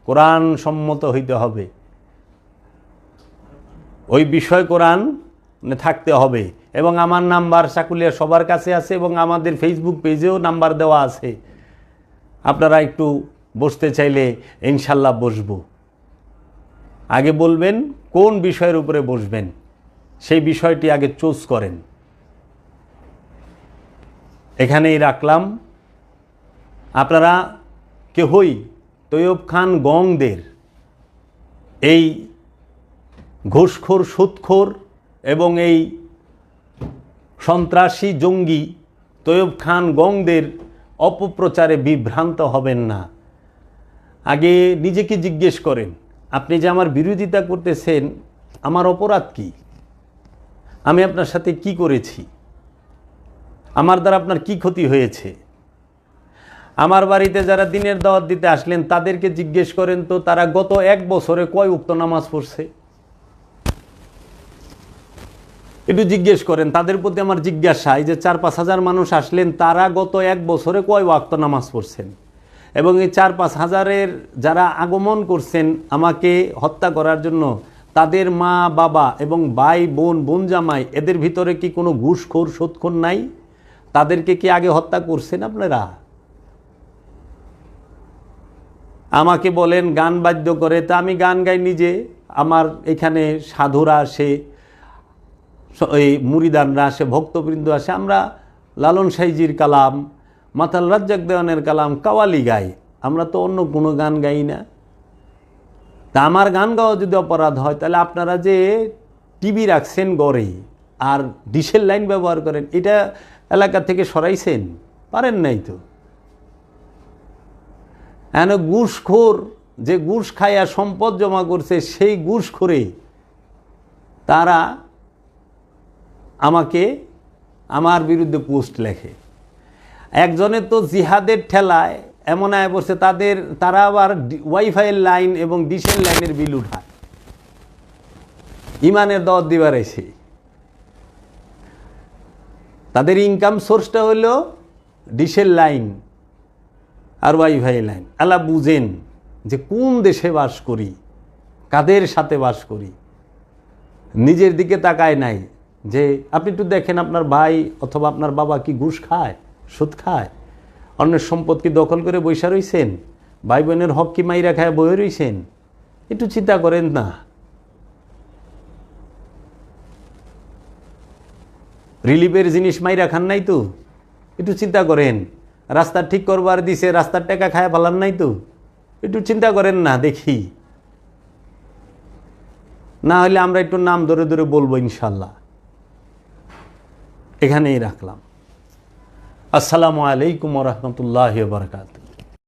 S1: কোরআন সম্মত হইতে হবে, ওই বিষয় কোরআন থাকতে হবে। এবং আমার নাম্বার চাকুলিয়া সবার কাছে আছে, এবং আমাদের ফেসবুক পেজেও নাম্বার দেওয়া আছে। আপনারা একটু বসতে চাইলে ইনশাল্লাহ বসবো। আগে বলবেন কোন বিষয়ের উপরে বসবেন, সেই বিষয়টি আগে চুজ করেন। এখানেই রাখলাম। আপনারা কেহই তৈয়ব খান গংদের এই ঘুষখোর, সুদখোর এবং এই সন্ত্রাসী জঙ্গি তৈয়ব খান গংদের অপপ্রচারে বিভ্রান্ত হবেন না। আগে নিজেকে জিজ্ঞেস করেন, আপনি যে আমার বিরোধিতা করতেছেন, আমার অপরাধ কি? আমি আপনার সাথে কি করেছি? আমার দ্বারা আপনার কি ক্ষতি হয়েছে? আমার বাড়িতে যারা দিনের দাওয়াত দিতে আসলেন তাদেরকে জিজ্ঞেস করেন তো, তারা গত 1 বছরে কয় ওয়াক্ত নামাজ পড়ছে? একটু জিজ্ঞেস করেন। তাদের প্রতি আমার জিজ্ঞাসা, এই যে 4-5 হাজার মানুষ আসলেন, তারা গত 1 বছরে কয় ওয়াক্ত নামাজ পড়ছেন? এবং এই 4-5 হাজারের যারা আগমন করছেন আমাকে হত্যা করার জন্য, তাদের মা বাবা এবং ভাই বোন বোন জামাই, এদের ভিতরে কি কোনো ঘুষখোর সুদখোর নাই? তাদেরকে কি আগে হত্যা করছেন আপনারা? আমাকে বলেন গান বাদ্য করে, তা আমি গান গাই নিজে। আমার এখানে সাধুরা আসে, এই মুরিদানরা আসে, ভক্তবৃন্দ আসে, আমরা লালন সাইজির কালাম, মাতাল রাজ্জাক দেওয়ানের কালাম, কাওয়ালি গাই। আমরা তো অন্য কোনো গান গাই না। তা আমার গান গাওয়া যদি অপরাধ হয়, তাহলে আপনারা যে টিভি রাখছেন গড়ে আর ডিশের লাইন ব্যবহার করেন, এটা এলাকা থেকে সরাইছেন? পারেন নাই তো। এন ঘুষখোর, যে ঘুষ খাইয়া সম্পদ জমা করছে, সেই ঘুষখোরে তারা আমাকে, আমার বিরুদ্ধে পোস্ট লেখে। একজনের তো জিহাদের ঠেলায় এমন আয় পড়ছে, তারা আবার ওয়াইফাইয়ের লাইন এবং ডিশের লাইনের বিল উঠায়, ইমানের দাওয়াত দিবার এসে। তাদের ইনকাম সোর্সটা হলো ডিশের লাইন আর ওয়াইফাই লাইন। আল্লাহ বুঝেন যে কোন দেশে বাস করি, কাদের সাথে বাস করি। নিজের দিকে তাকায় নাই। যে আপনি একটু দেখেন আপনার ভাই অথবা আপনার বাবা কি ঘুষ খায়, সুদ খায়? অন্যের সম্পদ কি দখল করে বৈশা রইছেন? ভাই বোনের হক কি মাইরা খায় বয়ে রইছেন? একটু চিন্তা করেন না। রিলিফের জিনিস মাইরা খান নাই তো? একটু চিন্তা করেন। রাস্তা ঠিক করবার দিছে, রাস্তার টাকা খায় ফেলান নাই তো? একটু চিন্তা করেন না দেখি। না হলে আমরা একটু নাম ধরে ধরে বলবো ইনশাল্লাহ। এখানেই রাখলাম। আসসালামু আলাইকুম ওয়া রাহমাতুল্লাহি ওয়া বারাকাতুহু।